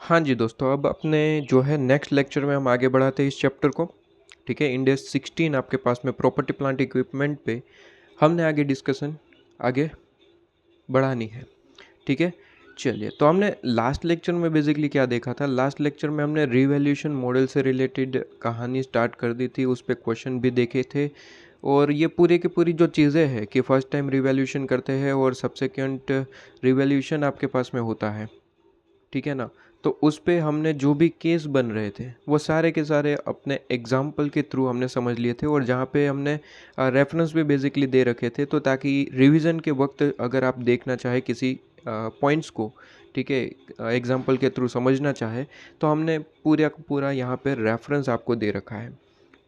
हाँ जी दोस्तों, अब अपने जो है नेक्स्ट लेक्चर में हम आगे बढ़ाते हैं इस चैप्टर को। ठीक है, इंडेक्स 16 आपके पास में प्रॉपर्टी प्लांट इक्विपमेंट पे हमने आगे डिस्कशन आगे बढ़ानी है। ठीक है, चलिए। तो हमने लास्ट लेक्चर में बेसिकली क्या देखा था? लास्ट लेक्चर में हमने रिवैल्यूएशन मॉडल से रिलेटेड कहानी स्टार्ट कर दी थी, उस पर क्वेश्चन भी देखे थे। और ये पूरी की पूरी जो चीज़ें हैं कि फर्स्ट टाइम रिवैल्यूएशन करते हैं और सब्सिक्वेंट रिवैल्यूएशन आपके पास में होता है, ठीक है ना। तो उस पे हमने जो भी केस बन रहे थे वो सारे के सारे अपने एग्जाम्पल के थ्रू हमने समझ लिए थे, और जहाँ पे हमने रेफरेंस भी बेसिकली दे रखे थे, तो ताकि रिवीजन के वक्त अगर आप देखना चाहे किसी पॉइंट्स को, ठीक है, एग्जाम्पल के थ्रू समझना चाहे, तो हमने पूरा का पूरा यहाँ पे रेफरेंस आपको दे रखा है।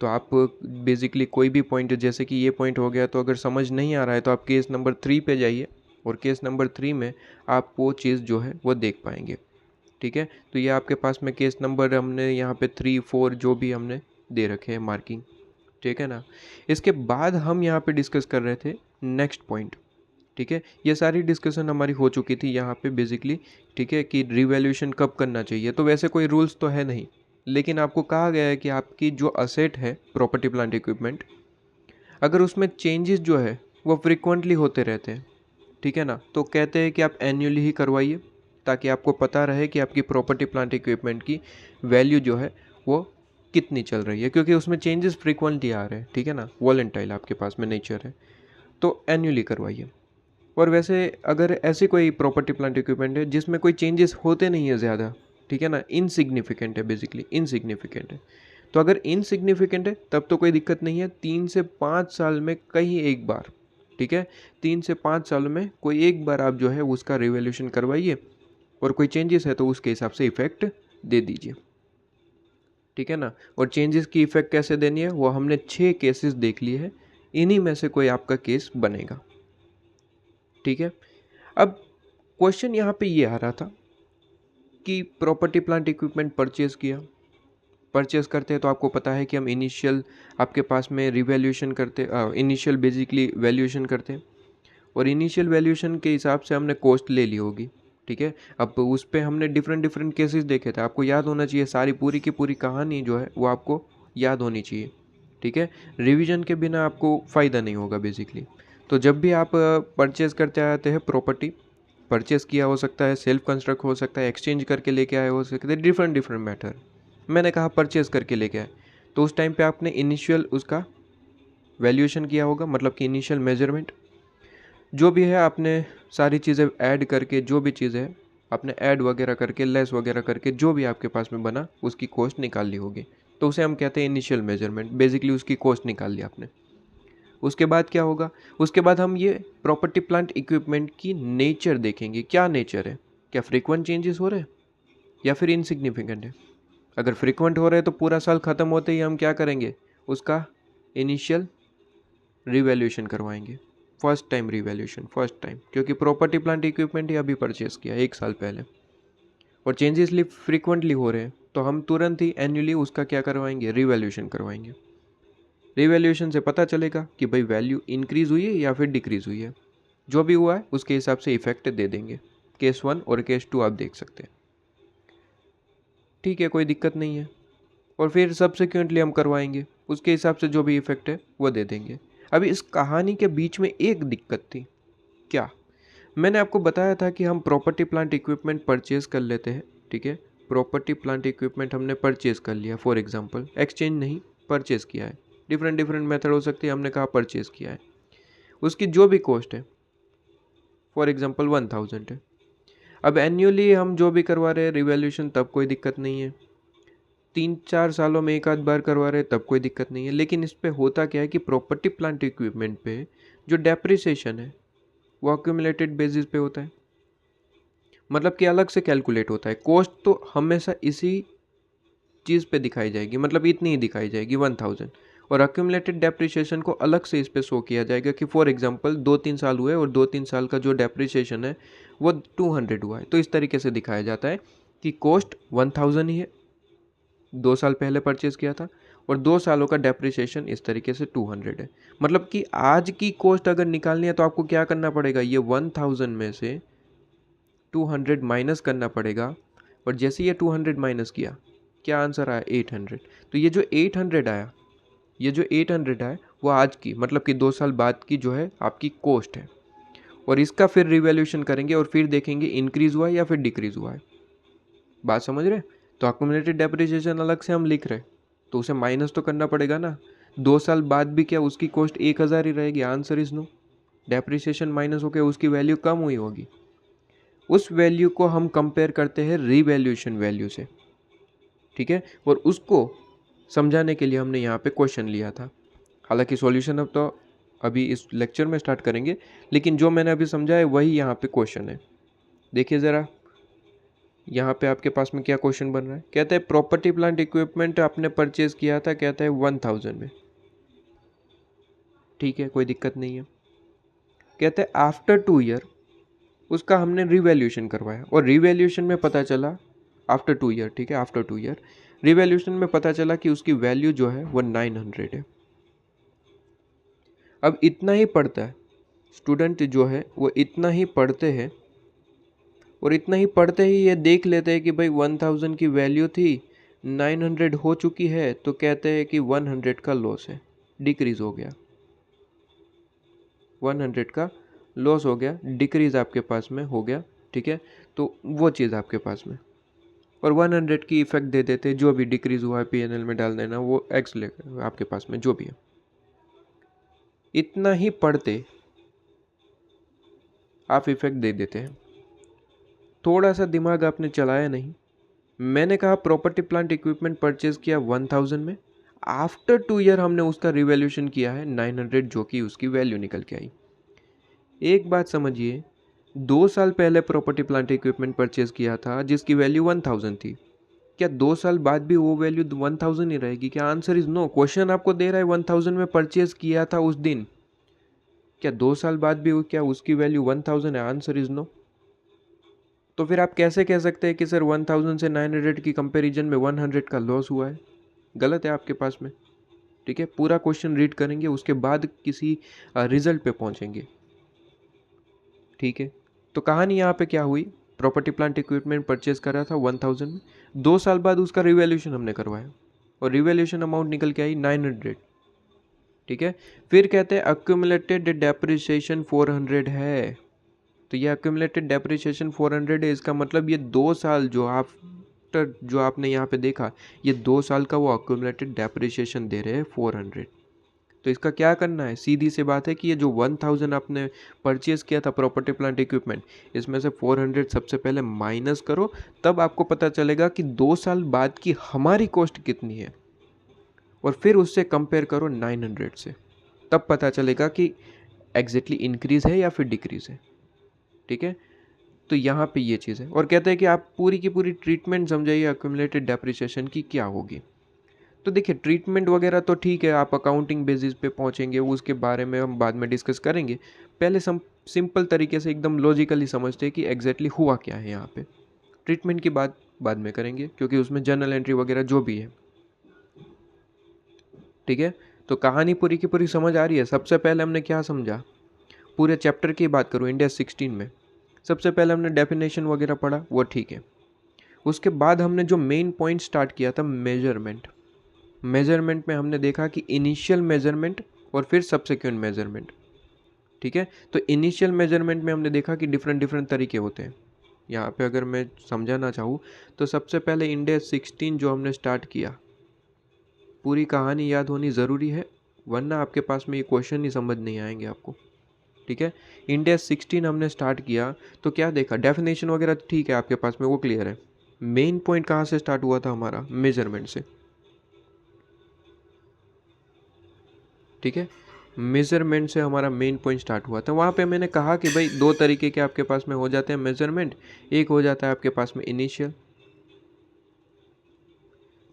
तो आप बेसिकली कोई भी पॉइंट, जैसे कि ये पॉइंट हो गया, तो अगर समझ नहीं आ रहा है तो आप केस नंबर 3 पे जाइए, और केस नंबर 3 में आप वो चीज़ जो है वो देख पाएंगे। ठीक है, तो ये आपके पास में केस नंबर हमने यहाँ पे 3, 4 जो भी हमने दे रखे हैं मार्किंग, ठीक है ना। इसके बाद हम यहाँ पे डिस्कस कर रहे थे नेक्स्ट पॉइंट। ठीक है, ये सारी डिस्कशन हमारी हो चुकी थी यहाँ पे बेसिकली। ठीक है, कि रिवैल्यूएशन कब करना चाहिए। तो वैसे कोई रूल्स तो है नहीं, लेकिन आपको कहा गया है कि आपकी जो असेट है प्रॉपर्टी प्लांट इक्विपमेंट, अगर उसमें चेंजेस जो है वो फ्रिक्वेंटली होते रहते हैं, ठीक है ना, तो कहते हैं कि आप एन्युअली ही करवाइए, ताकि आपको पता रहे कि आपकी प्रॉपर्टी प्लांट इक्विपमेंट की वैल्यू जो है वो कितनी चल रही है, क्योंकि उसमें चेंजेस फ्रिक्वेंटली आ रहे हैं, ठीक है ना, वॉलेंटाइल आपके पास में नेचर है, तो एन्युअली करवाइए। और वैसे अगर ऐसी कोई प्रॉपर्टी प्लांट इक्विपमेंट है जिसमें कोई चेंजेस होते नहीं है ज़्यादा, ठीक है ना, इनसिग्निफिकेंट है, बेसिकली इनसिग्निफिकेंट है, तो अगर इनसिग्निफिकेंट है तब तो कोई दिक्कत नहीं है। 3 से 5 साल में कहीं एक बार, ठीक है, 3 से 5 सालों में कोई एक बार आप जो है उसका रिवैल्यूएशन करवाइए, और कोई चेंजेस है तो उसके हिसाब से इफेक्ट दे दीजिए, ठीक है ना। और चेंजेस की इफेक्ट कैसे देनी है वो हमने 6 केसेस देख लिए हैं, इन्हीं में से कोई आपका केस बनेगा, ठीक है। अब क्वेश्चन यहाँ पे ये आ रहा था कि प्रॉपर्टी प्लांट इक्विपमेंट परचेज करते हैं, तो आपको पता है कि हम इनिशियल आपके पास में रिवैल्यूएशन करते, इनिशियल बेसिकली वैल्यूएशन करते हैं, और इनिशियल वैल्यूएशन के हिसाब से हमने कॉस्ट ले ली होगी, ठीक है। अब उस पर हमने डिफरेंट डिफरेंट केसेस देखे थे, आपको याद होना चाहिए, सारी पूरी की पूरी कहानी जो है वो आपको याद होनी चाहिए, ठीक है। रिवीजन के बिना आपको फ़ायदा नहीं होगा बेसिकली। तो जब भी आप परचेज़ करते आते हैं प्रॉपर्टी, परचेज़ किया हो सकता है, सेल्फ कंस्ट्रक्ट हो सकता है, एक्सचेंज करके लेके आए हो सकते हैं, डिफरेंट डिफरेंट मैटर। मैंने कहा परचेज़ करके लेके आए, तो उस टाइम पे आपने इनिशियल उसका वैल्यूएशन किया होगा, मतलब कि इनिशियल मेजरमेंट जो भी है आपने सारी चीज़ें ऐड करके, जो भी चीज़ें है आपने ऐड वगैरह करके, लेस वगैरह करके, जो भी आपके पास में बना उसकी कॉस्ट निकाल ली होगी, तो उसे हम कहते हैं इनिशियल मेजरमेंट। बेसिकली उसकी कॉस्ट निकाल ली आपने। उसके बाद क्या होगा? उसके बाद हम ये प्रॉपर्टी प्लांट इक्विपमेंट की नेचर देखेंगे, क्या नेचर है, क्या फ्रीक्वेंट चेंजेस हो रहे हैं या फिर इनसिग्निफिकेंट है। अगर फ्रीक्वेंट हो रहे हैं तो पूरा साल ख़त्म होते ही हम क्या करेंगे, उसका इनिशियल रिवैल्यूएशन करवाएंगे, first time revaluation, first time, क्योंकि प्रॉपर्टी प्लांट इक्विपमेंट ही अभी परचेस किया 1 साल पहले, और चेंजेस फ्रीक्वेंटली हो रहे हैं, तो हम तुरंत ही एनुअली उसका क्या करवाएंगे, रिवैल्यूएशन करवाएंगे। रिवैल्यूएशन से पता चलेगा कि भाई वैल्यू इंक्रीज़ हुई है या फिर डिक्रीज़ हुई है, जो भी हुआ है उसके हिसाब से इफेक्ट दे देंगे। केस 1 और केस 2 आप देख सकते हैं, ठीक है, कोई दिक्कत नहीं है। और फिर सब्सिक्वेंटली हम करवाएंगे, उसके हिसाब से जो भी इफेक्ट है वो दे देंगे। अभी इस कहानी के बीच में एक दिक्कत थी, क्या? मैंने आपको बताया था कि हम प्रॉपर्टी प्लांट इक्विपमेंट परचेज कर लेते हैं, ठीक है। प्रॉपर्टी प्लांट इक्विपमेंट हमने परचेज कर लिया, फॉर एग्जांपल, एक्सचेंज नहीं, परचेज किया है। डिफरेंट डिफरेंट मेथड हो सकती है, हमने कहा परचेज किया है। उसकी जो भी कॉस्ट है, फॉर एग्जांपल 1000 है। अब एन्युअली हम जो भी करवा रहे हैं रिवैल्यूएशन, तब कोई दिक्कत नहीं है। 3-4 सालों में एक आध बार करवा रहे हैं तब कोई दिक्कत नहीं है। लेकिन इस पे होता क्या है कि प्रॉपर्टी प्लांट इक्विपमेंट पे जो डेप्रिसिएशन है वो अक्यूमुलेटेड बेसिस पे होता है, मतलब कि अलग से कैलकुलेट होता है। कॉस्ट तो हमेशा इसी चीज़ पे दिखाई जाएगी, मतलब इतनी ही दिखाई जाएगी 1000, और अक्यूमुलेटेड डेप्रिसिएशन को अलग से इस पे शो किया जाएगा कि फॉर एग्जांपल 2-3 साल हुए और 2-3 साल का जो डेप्रिसिएशन है वो 200 हुआ है, तो इस तरीके से दिखाया जाता है कि कॉस्ट 1000 ही है, 2 साल पहले परचेज किया था, और 2 सालों का डेप्रिसिएशन इस तरीके से 200 है। मतलब कि आज की कॉस्ट अगर निकालनी है तो आपको क्या करना पड़ेगा, ये 1000 में से 200 माइनस करना पड़ेगा, और जैसे ये 200 माइनस किया, क्या आंसर आया 800। तो ये जो 800 आया, ये जो 800 आया वो आज की मतलब कि 2 साल बाद की जो है आपकी कॉस्ट है, और इसका फिर रिवैल्यूएशन करेंगे और फिर देखेंगे इंक्रीज़ हुआ है या फिर डिक्रीज़ हुआ है। बात समझ रहे? तो अक्यूमुलेटेड डेप्रिसिएशन अलग से हम लिख रहे, तो उसे माइनस तो करना पड़ेगा ना। 2 साल बाद भी क्या उसकी कॉस्ट 1000 ही रहेगी? Answer is no. Depreciation minus होकर उसकी वैल्यू कम हुई होगी। उस वैल्यू को हम कंपेयर करते हैं रिवैल्यूएशन वैल्यू से, ठीक है। और उसको समझाने के लिए हमने यहाँ पे क्वेश्चन लिया था। हालांकि सॉल्यूशन अब तो अभी इस लेक्चर में स्टार्ट करेंगे, लेकिन जो मैंने अभी समझा है वही यहाँ पे क्वेश्चन है। देखिए ज़रा, यहाँ पे आपके पास में क्या क्वेश्चन बन रहा है। कहता है प्रॉपर्टी प्लांट इक्विपमेंट आपने परचेज किया था, कहता है 1000 में, ठीक है, कोई दिक्कत नहीं है। कहते हैं आफ्टर 2 ईयर उसका हमने रिवैल्यूएशन करवाया, और रिवैल्यूएशन में पता चला आफ्टर 2 ईयर, ठीक है, आफ्टर 2 ईयर रिवैल्यूएशन में पता चला कि उसकी वैल्यू जो है वो 900 है। अब इतना ही पढ़ता है स्टूडेंट जो है, वो इतना ही पढ़ते हैं, और इतना ही पढ़ते ही ये देख लेते हैं कि भाई 1000 की वैल्यू थी, 900 हो चुकी है, तो कहते हैं कि 100 का लॉस है, डिक्रीज़ हो गया, 100 का लॉस हो गया, डिक्रीज़ आपके पास में हो गया, ठीक है। तो वो चीज़ आपके पास में, और 100 की इफेक्ट दे देते, जो भी डिक्रीज़ हुआ है पीएनएल में डाल देना, वो एक्स ले आपके पास में जो भी है। इतना ही पढ़ते आप इफेक्ट दे देते हैं, थोड़ा सा दिमाग आपने चलाया नहीं। मैंने कहा प्रॉपर्टी प्लांट इक्विपमेंट परचेज किया 1000 में, आफ्टर 2 ईयर हमने उसका रिवैल्यूएशन किया है 900, जो कि उसकी वैल्यू निकल के आई। एक बात समझिए, 2 साल पहले प्रॉपर्टी प्लांट इक्विपमेंट परचेज किया था जिसकी वैल्यू 1000 थी, क्या 2 साल बाद भी वो वैल्यू 1000 ही रहेगी? क्या? Answer is no. क्वेश्चन आपको दे रहा है 1000 में परचेज किया था उस दिन, क्या 2 साल बाद भी क्या उसकी वैल्यू 1000 है? Answer is no. तो फिर आप कैसे कह सकते हैं कि सर 1000 से 900 की कंपैरिजन में 100 का लॉस हुआ है? गलत है आपके पास में, ठीक है। पूरा क्वेश्चन रीड करेंगे, उसके बाद किसी रिजल्ट पे पहुंचेंगे, ठीक है। तो कहानी यहाँ पे क्या हुई, प्रॉपर्टी प्लांट इक्विपमेंट परचेज करा था 1000 में, 2 साल बाद उसका रिवैल्यूएशन हमने करवाया, और रिवैल्यूएशन अमाउंट निकल के आई 900, ठीक है। फिर कहते हैं अक्यूमुलेटेड डेप्रिसिएशन 400 है, तो ये अक्यूमुलेटेड डेप्रिसिएशन 400 है, इसका मतलब ये 2 साल जो आपने यहाँ पे देखा, ये 2 साल का वो अक्यूमुलेटेड डेप्रिसिएशन दे रहे हैं 400। तो इसका क्या करना है, सीधी सी बात है कि ये जो 1000 आपने परचेज किया था प्रॉपर्टी प्लांट इक्विपमेंट, इसमें से 400 सबसे पहले माइनस करो, तब आपको पता चलेगा कि 2 साल बाद की हमारी कॉस्ट कितनी है, और फिर उससे कंपेयर करो 900 से, तब पता चलेगा कि एग्जैक्टली इंक्रीज है या फिर डिक्रीज है, ठीक है। तो यहाँ पे ये चीज़ है, और कहते हैं कि आप पूरी की पूरी ट्रीटमेंट समझाइए अक्यूमुलेटेड डेप्रिसिएशन की क्या होगी। तो देखिए ट्रीटमेंट वगैरह तो ठीक है, आप अकाउंटिंग बेसिस पे पहुंचेंगे, उसके बारे में हम बाद में डिस्कस करेंगे। पहले सिंपल तरीके से एकदम लॉजिकली समझते हैं कि एग्जैक्टली हुआ क्या है यहाँ पे। ट्रीटमेंट की बात बाद में करेंगे, क्योंकि उसमें जर्नल एंट्री वगैरह जो भी है, ठीक है। तो कहानी पूरी की पूरी समझ आ रही है। सबसे पहले हमने क्या समझा, पूरे चैप्टर की बात करूँ इंडेक्स 16 में, सबसे पहले हमने डेफिनेशन वगैरह पढ़ा, वो ठीक है। उसके बाद हमने जो मेन पॉइंट स्टार्ट किया था मेजरमेंट में हमने देखा कि इनिशियल मेजरमेंट और फिर सब्सिक्वेंट मेजरमेंट, ठीक है। तो इनिशियल मेजरमेंट में हमने देखा कि डिफरेंट तरीके होते हैं। यहाँ पे अगर मैं समझाना चाहूँ तो सबसे पहले इंडेक्स 16 जो हमने स्टार्ट किया, पूरी कहानी याद होनी ज़रूरी है, वरना आपके पास में ये क्वेश्चन ही समझ नहीं आएंगे आपको, ठीक है। इंडेक्स 16 हमने स्टार्ट किया तो क्या देखा, डेफिनेशन वगैरह ठीक है आपके पास में, वो क्लियर है। मेन पॉइंट कहाँ से स्टार्ट हुआ था हमारा, मेजरमेंट से, ठीक है। मेजरमेंट से हमारा मेन पॉइंट स्टार्ट हुआ था। वहाँ पे मैंने कहा कि भाई 2 तरीके के आपके पास में हो जाते हैं मेजरमेंट, एक हो जाता है आपके पास में इनिशियल,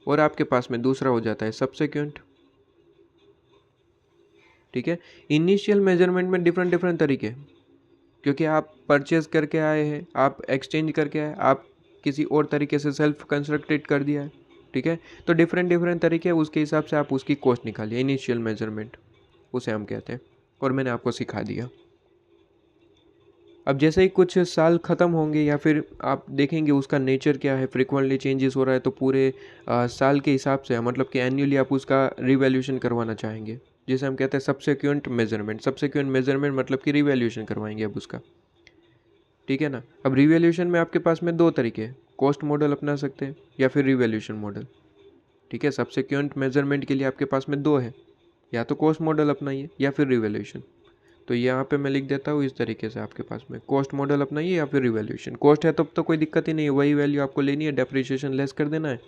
और आपके पास में दूसरा हो जाता है सब्सिक्वेंट, ठीक है। इनिशियल मेजरमेंट में डिफरेंट तरीके, क्योंकि आप परचेज करके आए हैं, आप एक्सचेंज करके आए, आप किसी और तरीके से सेल्फ कंस्ट्रक्टेड कर दिया है, ठीक है। तो डिफरेंट तरीके, उसके हिसाब से आप उसकी कॉस्ट निकालिए, इनिशियल मेजरमेंट उसे हम कहते हैं, और मैंने आपको सिखा दिया। अब जैसे ही कुछ साल ख़त्म होंगे या फिर आप देखेंगे उसका नेचर क्या है, फ्रिक्वेंटली चेंजेस हो रहा है, तो पूरे साल के हिसाब से मतलब कि एनुअली आप उसका रिवैल्यूएशन करवाना चाहेंगे, जिसे हम कहते हैं सब्सिक्वेंट मेजरमेंट। सब्सिक्वेंट मेजरमेंट मतलब कि रिवैल्यूएशन करवाएंगे अब उसका, ठीक है ना। अब रिवैल्यूएशन में आपके पास में दो तरीके हैं, कॉस्ट मॉडल अपना सकते हैं या फिर रिवैल्यूएशन मॉडल, ठीक है। सब्सिक्वेंट मेजरमेंट के लिए आपके पास में दो है, या तो कॉस्ट मॉडल अपनाइए या फिर रिवैल्यूएशन। तो यहाँ पे मैं लिख देता हूँ इस तरीके से आपके पास में, कॉस्ट मॉडल अपनाइए या फिर रिवैल्यूएशन। कॉस्ट है तो कोई दिक्कत ही नहीं है, वही वैल्यू आपको लेनी है, डेप्रिसिएशन लेस कर देना है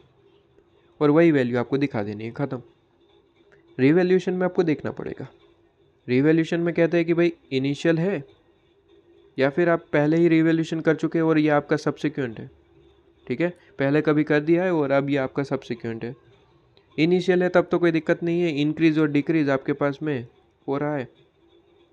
और वही वैल्यू आपको दिखा देनी है, ख़त्म। रिवैल्यूएशन में आपको देखना पड़ेगा। रिवैल्यूएशन में कहते हैं कि भाई इनिशियल है या फिर आप पहले ही रिवैल्यूएशन कर चुके हैं और ये आपका सब्सिक्वेंट है, ठीक है। पहले कभी कर दिया है और अब ये आपका सब्सिक्वेंट है। इनिशियल है तब तो कोई दिक्कत नहीं है, इंक्रीज़ और डिक्रीज़ आपके पास में हो रहा है,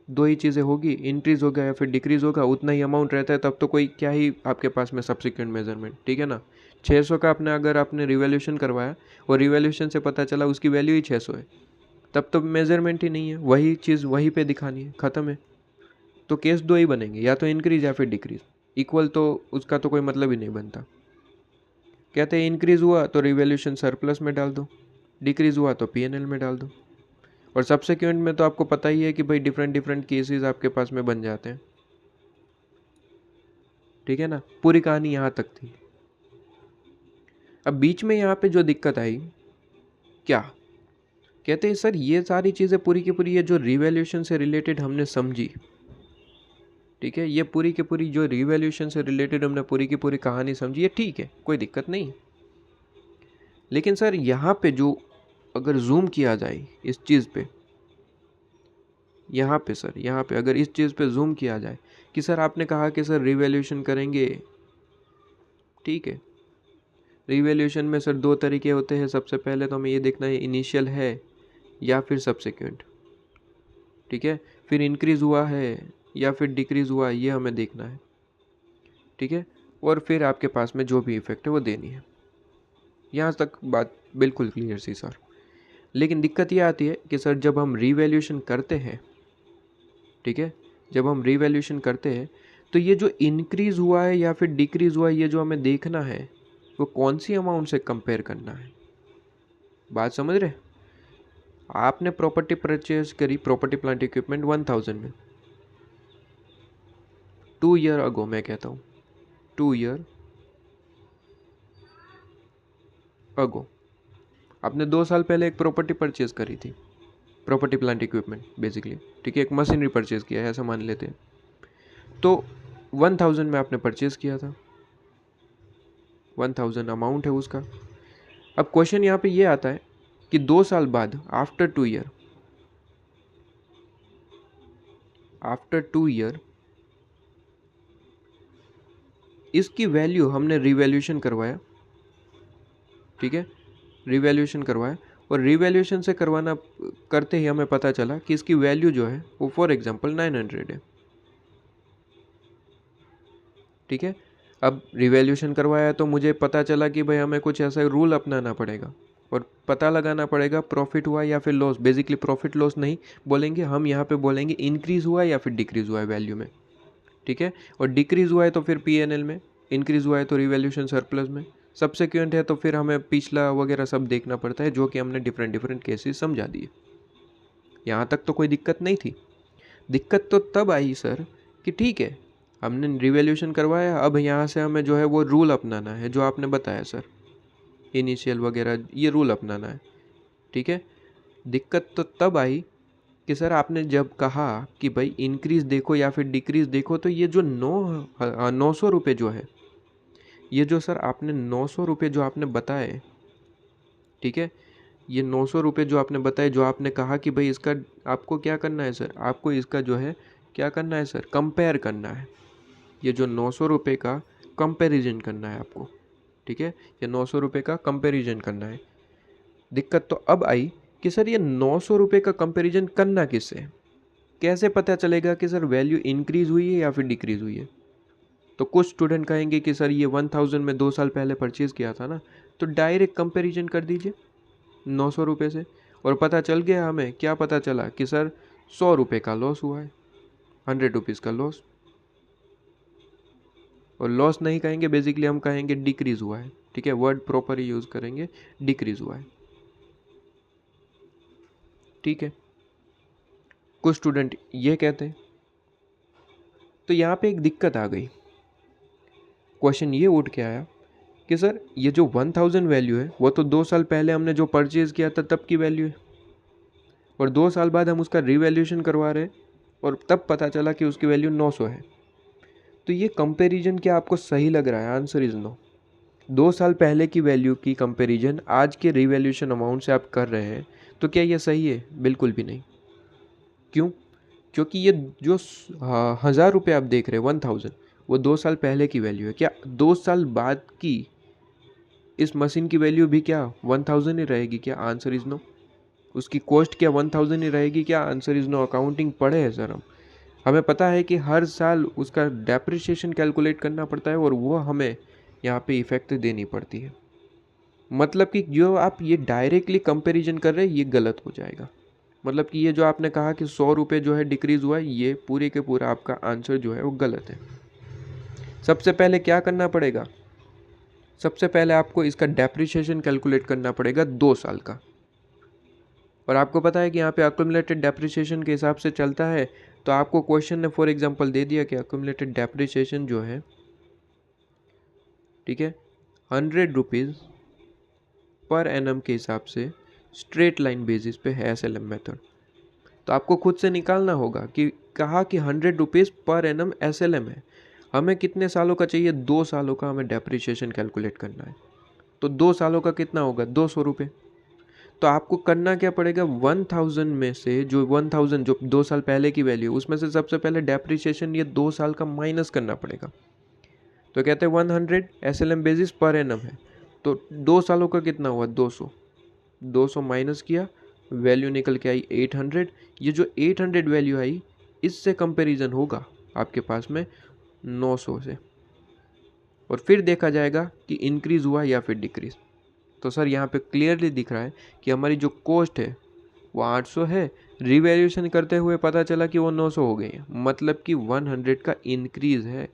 दो ही चीज़ें होगी, इंक्रीज़ होगा या फिर डिक्रीज़ होगा, उतना ही अमाउंट रहता है, तब तो कोई क्या ही आपके पास में सब्सिक्वेंट मेजरमेंट, ठीक है ना। 600 का अगर आपने रिवैल्यूएशन करवाया और रिवैल्यूएशन से पता चला उसकी वैल्यू ही 600 है, तब तो मेजरमेंट ही नहीं है, वही चीज़ वहीं पे दिखानी है, ख़त्म है। तो केस दो ही बनेंगे, या तो इंक्रीज़ या फिर डिक्रीज़। इक्वल तो उसका तो कोई मतलब ही नहीं बनता। कहते हैं इंक्रीज़ हुआ तो रिवैल्यूएशन सरप्लस में डाल दो, डिक्रीज़ हुआ तो पीएनएल में डाल दो। और सब्सिक्वेंट में तो आपको पता ही है कि भाई डिफरेंट केसेस आपके पास में बन जाते हैं, ठीक है ना। पूरी कहानी यहाँ तक थी। अब बीच में यहाँ पे जो दिक्कत आई, क्या कहते हैं सर, ये सारी चीज़ें पूरी की पूरी ये जो रिवैल्यूएशन से रिलेटेड हमने समझी, ठीक है, ये पूरी की पूरी जो रिवैल्यूएशन से रिलेटेड हमने पूरी की पूरी कहानी समझी, ये ठीक है, कोई दिक्कत नहीं। लेकिन सर यहाँ पे जो अगर जूम किया जाए इस चीज़ पे, यहाँ पे सर, यहाँ पे अगर इस चीज़ पे जूम किया जाए कि सर आपने कहा कि सर रिवैल्यूएशन करेंगे, ठीक है। रिवैल्यूएशन में सर दो तरीके होते हैं, सबसे पहले तो हमें ये देखना है इनिशियल है या फिर सब्सिक्वेंट, ठीक है। फिर इंक्रीज़ हुआ है या फिर डिक्रीज़ हुआ है, ये हमें देखना है, ठीक है। और फिर आपके पास में जो भी इफेक्ट है वो देनी है। यहाँ तक बात बिल्कुल क्लियर सी सर। लेकिन दिक्कत ये आती है कि सर जब हम रिवैल्यूएशन करते हैं, ठीक है, जब हम रिवैल्यूएशन करते हैं तो ये जो इंक्रीज़ हुआ है या फिर डिक्रीज़ हुआ है, ये जो हमें देखना है वो कौन सी अमाउंट से कंपेयर करना है। बात समझ रहे? आपने प्रॉपर्टी परचेज करी, प्रॉपर्टी प्लांट इक्विपमेंट 1000 में, 2 ईयर अगो, मैं कहता हूँ 2 ईयर अगो आपने 2 साल पहले एक प्रॉपर्टी परचेज करी थी, प्रॉपर्टी प्लांट इक्विपमेंट बेसिकली, ठीक है, एक मशीनरी परचेज किया है ऐसा मान लेते हैं। तो 1000 में आपने परचेज किया था, 1000 अमाउंट है उसका। अब क्वेश्चन यहाँ पे ये आता है कि 2 साल बाद, आफ्टर 2 ईयर, आफ्टर 2 ईयर इसकी वैल्यू हमने रिवैल्यूएशन करवाया, ठीक है, रिवैल्यूएशन करवाया, और रिवैल्यूएशन से करवाना करते ही हमें पता चला कि इसकी वैल्यू जो है वो फॉर एग्जांपल 900 है, ठीक है। अब रिवैल्यूएशन करवाया तो मुझे पता चला कि भाई हमें कुछ ऐसा रूल अपनाना पड़ेगा और पता लगाना पड़ेगा प्रॉफिट हुआ या फिर लॉस। बेसिकली प्रॉफिट लॉस नहीं बोलेंगे हम, यहाँ पे बोलेंगे इंक्रीज़ हुआ या फिर डिक्रीज़ हुआ है वैल्यू में, ठीक है। और डिक्रीज़ हुआ है तो फिर पीएनएल में, इंक्रीज़ हुआ है तो रिवैल्यूएशन सरप्लस में, सब्सिक्वेंट है तो फिर हमें पिछला वगैरह सब देखना पड़ता है, जो कि हमने डिफरेंट केसेस समझा दिए। यहाँ तक तो कोई दिक्कत नहीं थी। दिक्कत तो तब आई सर कि ठीक है हमने रिवैल्यूएशन करवाया, अब यहाँ से हमें जो है वो रूल अपनाना है जो आपने बताया सर, इनिशियल वगैरह ये रूल अपनाना है, ठीक है। दिक्कत तो तब आई कि सर आपने जब कहा कि भाई इंक्रीज़ देखो या फिर डिक्रीज़ देखो, तो ये जो 900 रुपये जो है, ये जो सर आपने 900 रुपये जो आपने बताए, ठीक है, ये 900 रुपये जो आपने बताए, जो आपने कहा कि भाई इसका आपको क्या करना है सर, आपको इसका जो है क्या करना है सर, कंपेयर करना है। ये जो 900 रुपये का कंपैरिजन करना है आपको, ठीक है, ये 900 रुपये का कंपैरिजन करना है। दिक्कत तो अब आई कि सर ये 900 रुपये का कंपैरिजन करना किससे, कैसे पता चलेगा कि सर वैल्यू इंक्रीज़ हुई है या फिर डिक्रीज़ हुई है। तो कुछ स्टूडेंट कहेंगे कि सर ये 1000 में 2 साल पहले परचेज़ किया था ना, तो डायरेक्ट कंपैरिजन कर दीजिए 900 रुपये से, और पता चल गया हमें, क्या पता चला कि सर 100 रुपये का लॉस हुआ है, 100 रुपीज़ का लॉस। और लॉस नहीं कहेंगे, बेसिकली हम कहेंगे डिक्रीज हुआ है। ठीक है, वर्ड प्रॉपर ही यूज़ करेंगे, डिक्रीज हुआ है। ठीक है, कुछ स्टूडेंट ये कहते हैं। तो यहाँ पे एक दिक्कत आ गई, क्वेश्चन ये उठ के आया कि सर ये जो 1000 वैल्यू है वो तो 2 साल पहले हमने जो परचेज़ किया था तब की वैल्यू है, और 2 साल बाद हम उसका रिवैल्यूएशन करवा रहे हैं और तब पता चला कि उसकी वैल्यू 900 है। तो ये कंपैरिजन क्या आपको सही लग रहा है? Answer is no. 2 साल पहले की वैल्यू की कंपैरिजन आज के रिवैल्यूएशन अमाउंट से आप कर रहे हैं, तो क्या ये सही है? बिल्कुल भी नहीं। क्यों? क्योंकि ये जो 1000 रुपये आप देख रहे हैं 1000, वो 2 साल पहले की वैल्यू है। क्या 2 साल बाद की इस मशीन की वैल्यू भी क्या 1000 ही रहेगी क्या? Answer is no. उसकी कॉस्ट क्या 1000 ही रहेगी क्या? Answer is no. अकाउंटिंग पढ़े हैं सर हम, हमें पता है कि हर साल उसका डेप्रिसिएशन कैलकुलेट करना पड़ता है और वो हमें यहाँ पे इफेक्ट देनी पड़ती है। मतलब कि जो आप ये डायरेक्टली कंपैरिजन कर रहे हैं ये गलत हो जाएगा। मतलब कि ये जो आपने कहा कि 100 रुपये जो है डिक्रीज़ हुआ है, ये पूरे के पूरा आपका आंसर जो है वो गलत है। सबसे पहले क्या करना पड़ेगा? सबसे पहले आपको इसका डेप्रिसिएशन कैलकुलेट करना पड़ेगा 2 साल का। और आपको पता है कि यहाँ पे अक्यूमुलेटेड डेप्रिसिएशन के हिसाब से चलता है। तो आपको क्वेश्चन ने फॉर एग्जांपल दे दिया कि अक्यूमुलेटेड डेप्रिसिएशन जो है, ठीक है, 100 रुपीज़ पर एनम के हिसाब से स्ट्रेट लाइन बेसिस पे है SLM मेथड। तो आपको खुद से निकालना होगा कि कहा कि 100 रुपीज़ पर एनम SLM है, हमें कितने सालों का चाहिए? 2 सालों का हमें डेप्रिसिएशन कैलकुलेट करना है। तो 2 सालों का कितना होगा? 200 रुपये। तो आपको करना क्या पड़ेगा? 1000 में से जो 1000 जो 2 साल पहले की वैल्यू, उसमें से सबसे पहले डेप्रिसिएशन ये 2 साल का माइनस करना पड़ेगा। तो कहते हैं 100 SLM बेसिस पर एनम है, तो 2 सालों का कितना हुआ? 200। 200 माइनस किया, वैल्यू निकल के आई 800। ये जो 800 वैल्यू आई, इससे कंपैरिजन होगा आपके पास में 900 से, और फिर देखा जाएगा कि इंक्रीज़ हुआ या फिर डिक्रीज़। तो सर यहाँ पे क्लियरली दिख रहा है कि हमारी जो कॉस्ट है वो 800 है, रिवैल्यूएशन करते हुए पता चला कि वो 900 हो गई है, मतलब कि 100 का इंक्रीज़ है,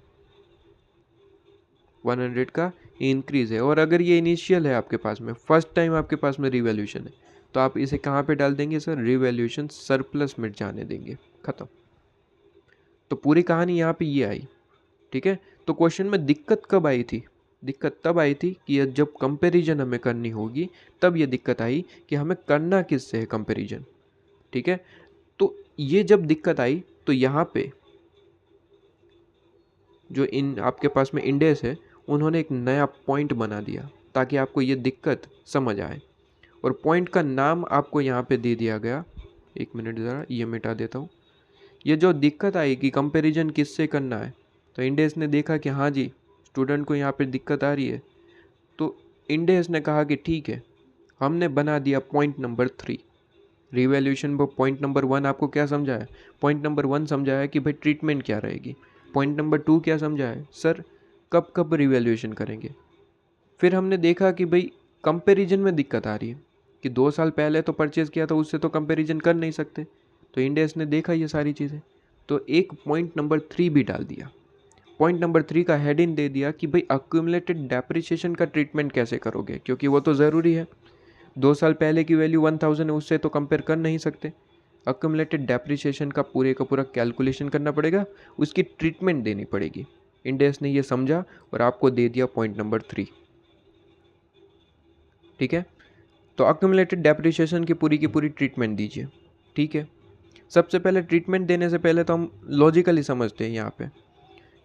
100 का इंक्रीज़ है। और अगर ये इनिशियल है आपके पास में, फर्स्ट टाइम आपके पास में रिवैल्यूएशन है, तो आप इसे कहाँ पे डाल देंगे सर? रिवैल्यूएशन सरप्लस में जाने देंगे, ख़त्म। तो पूरी कहानी यहाँ पे ये आई। ठीक है, तो क्वेश्चन में दिक्कत कब आई थी? दिक्कत तब आई थी कि जब कंपैरिजन हमें करनी होगी, तब ये दिक्कत आई कि हमें करना किससे है कंपैरिजन। ठीक है, तो ये जब दिक्कत आई तो यहाँ पे जो इन आपके पास में इंडेस है, उन्होंने एक नया पॉइंट बना दिया ताकि आपको ये दिक्कत समझ आए, और पॉइंट का नाम आपको यहाँ पे दे दिया गया। एक मिनट ज़रा ये मिटा देता हूँ। ये जो दिक्कत आई कि कंपैरिजन किससे करना है, तो इंडेस ने देखा कि हाँ जी स्टूडेंट को यहाँ पे दिक्कत आ रही है, तो इंडेस ने कहा कि ठीक है, हमने बना दिया पॉइंट नंबर 3। रिवैल्यूएशन पर पॉइंट नंबर 1 आपको क्या समझाया? पॉइंट नंबर 1 समझाया कि भाई ट्रीटमेंट क्या रहेगी। पॉइंट नंबर 2 क्या समझाया? सर कब कब रिवैल्यूएशन करेंगे। फिर हमने देखा कि भाई कंपैरिजन में दिक्कत आ रही है कि 2 साल पहले तो परचेज़ किया था, उससे तो कंपैरिजन कर नहीं सकते। तो इंडेस ने देखा ये सारी चीज़ें, तो एक पॉइंट नंबर 3 भी डाल दिया। पॉइंट नंबर 3 का हेडिंग दे दिया कि भाई अक्यूमुलेटेड डेप्रिसिएशन का ट्रीटमेंट कैसे करोगे, क्योंकि वो तो ज़रूरी है। 2 साल पहले की वैल्यू 1000 है, उससे तो कंपेयर कर नहीं सकते। अक्यूमुलेटेड डेप्रिसिएशन का पूरा कैलकुलेशन करना पड़ेगा, उसकी ट्रीटमेंट देनी पड़ेगी। इंडेस ने ये समझा और आपको दे दिया पॉइंट नंबर 3। ठीक है, तो अक्यूमुलेटेड डेप्रिसिएशन की पूरी ट्रीटमेंट दीजिए। ठीक है, सबसे पहले ट्रीटमेंट देने से पहले तो हम लॉजिकली समझते हैं यहाँ पे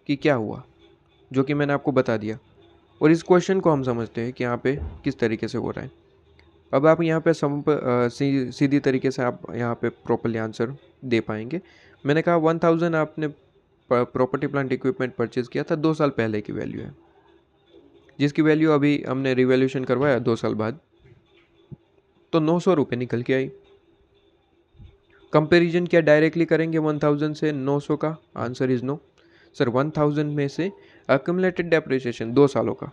कि क्या हुआ, जो कि मैंने आपको बता दिया, और इस क्वेश्चन को हम समझते हैं कि यहाँ पे किस तरीके से हो रहा है। अब आप यहाँ पे सीधी तरीके से आप यहाँ पे प्रॉपरली आंसर दे पाएंगे। मैंने कहा 1000 आपने प्रॉपर्टी प्लांट इक्विपमेंट परचेज़ किया था, 2 साल पहले की वैल्यू है, जिसकी वैल्यू अभी हमने रिवैल्यूएशन करवाया 2 साल बाद, तो 900 रुपये निकल के आई। कंपैरिजन क्या डायरेक्टली करेंगे 1000 से 900 का? Answer is no. सर 1000 में से अक्यूमुलेटेड डेप्रिसिएशन 2 सालों का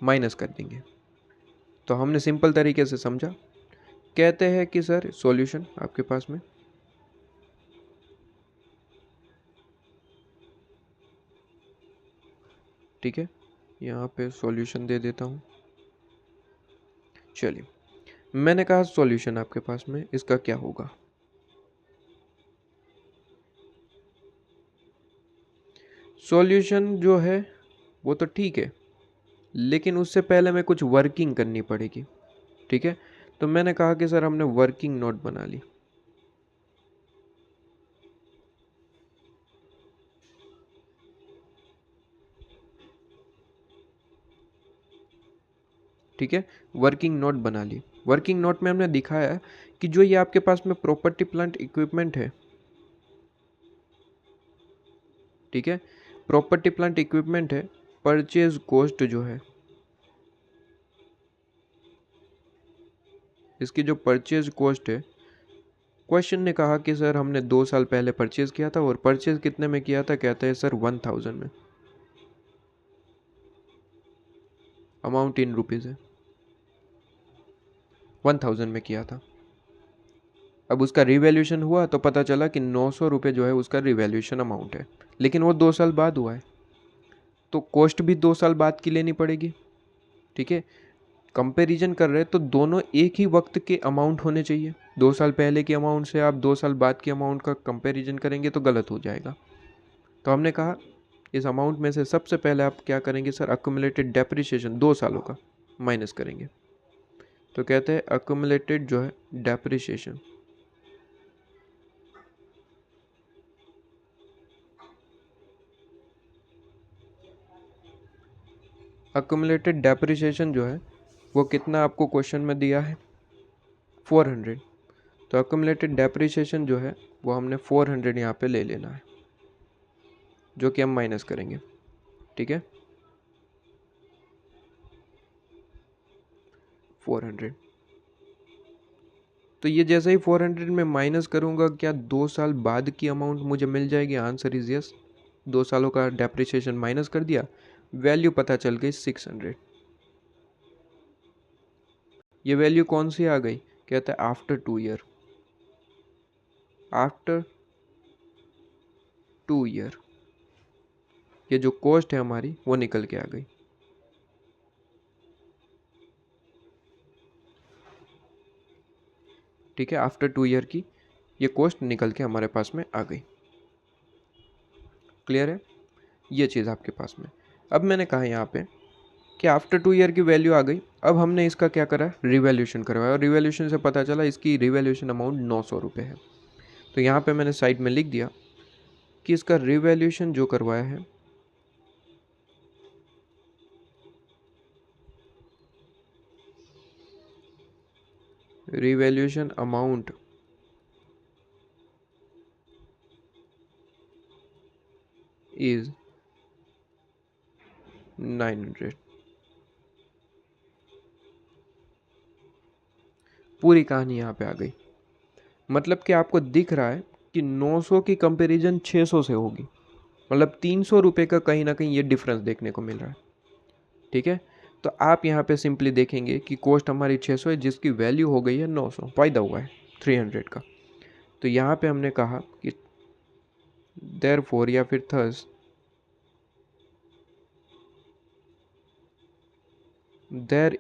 माइनस कर देंगे। तो हमने सिंपल तरीके से समझा। कहते हैं कि सर सॉल्यूशन आपके पास में, ठीक है, यहाँ पे सॉल्यूशन दे देता हूँ। चलिए, मैंने कहा सॉल्यूशन आपके पास में इसका क्या होगा। सॉल्यूशन जो है वो तो ठीक है, लेकिन उससे पहले मैं कुछ वर्किंग करनी पड़ेगी। ठीक है, तो मैंने कहा कि सर हमने वर्किंग नोट बना ली। ठीक है, वर्किंग नोट बना ली। वर्किंग नोट में हमने दिखाया कि जो ये आपके पास में प्रॉपर्टी प्लांट इक्विपमेंट है, ठीक है, प्रॉपर्टी प्लांट इक्विपमेंट है, परचेज कॉस्ट जो है, इसकी जो परचेज कॉस्ट है, क्वेश्चन ने कहा कि सर हमने 2 साल पहले परचेज किया था और परचेज कितने में किया था, कहते हैं सर 1000 में, अमाउंट इन रुपीज़ है, 1000 में किया था। अब उसका रिवैल्यूएशन हुआ तो पता चला कि 900 रुपये जो है उसका रिवैल्यूएशन अमाउंट है, लेकिन वो 2 साल बाद हुआ है, तो कॉस्ट भी 2 साल बाद की लेनी पड़ेगी। ठीक है, कंपैरिजन कर रहे हैं तो दोनों एक ही वक्त के अमाउंट होने चाहिए। 2 साल पहले की अमाउंट से आप 2 साल बाद की अमाउंट का कंपैरिजन करेंगे तो गलत हो जाएगा। तो हमने कहा इस अमाउंट में से सबसे पहले आप क्या करेंगे सर, अक्यूमुलेटेड डेप्रिसिएशन 2 सालों का माइनस करेंगे। तो कहते हैं अक्यूमुलेटेड जो है डेप्रिसिएशन, अक्यूमुलेटेड डेप्रिसिएशन जो है वो कितना आपको क्वेश्चन में दिया है, 400। तो अक्यूमुलेटेड डेप्रिसिएशन जो है वो हमने 400 यहाँ पे ले लेना है, जो कि हम माइनस करेंगे। ठीक है, 400। तो ये जैसे ही 400 में माइनस करूँगा, क्या 2 साल बाद की अमाउंट मुझे मिल जाएगी? Answer is yes. 2 सालों का डेप्रिसिएशन माइनस कर दिया, वैल्यू पता चल गई 600। ये वैल्यू कौन सी आ गई, कहता है आफ्टर 2 ईयर, आफ्टर 2 ईयर ये जो कॉस्ट है हमारी वो निकल के आ गई। ठीक है, आफ्टर 2 ईयर की ये कॉस्ट निकल के हमारे पास में आ गई। क्लियर है ये चीज़ आपके पास में। अब मैंने कहा यहाँ पे कि आफ्टर 2 ईयर की वैल्यू आ गई। अब हमने इसका क्या करा, रिवैल्यूएशन करवाया, और रिवैल्यूएशन से पता चला इसकी रिवैल्यूएशन अमाउंट 900 रुपये है। तो यहाँ पे मैंने साइड में लिख दिया कि इसका रिवैल्यूएशन जो करवाया है रिवैल्यूएशन अमाउंट इज 900। पूरी कहानी यहाँ पे आ गई। मतलब कि आपको दिख रहा है कि 900 की कंपैरिजन 600 से होगी, मतलब 300 रुपये का कहीं ना कहीं ये डिफरेंस देखने को मिल रहा है। ठीक है, तो आप यहाँ पे सिंपली देखेंगे कि कॉस्ट हमारी 600 है, जिसकी वैल्यू हो गई है 900, फायदा हुआ है 300 का। तो यहाँ पे हमने कहा कि देयरफॉर या फिर thus there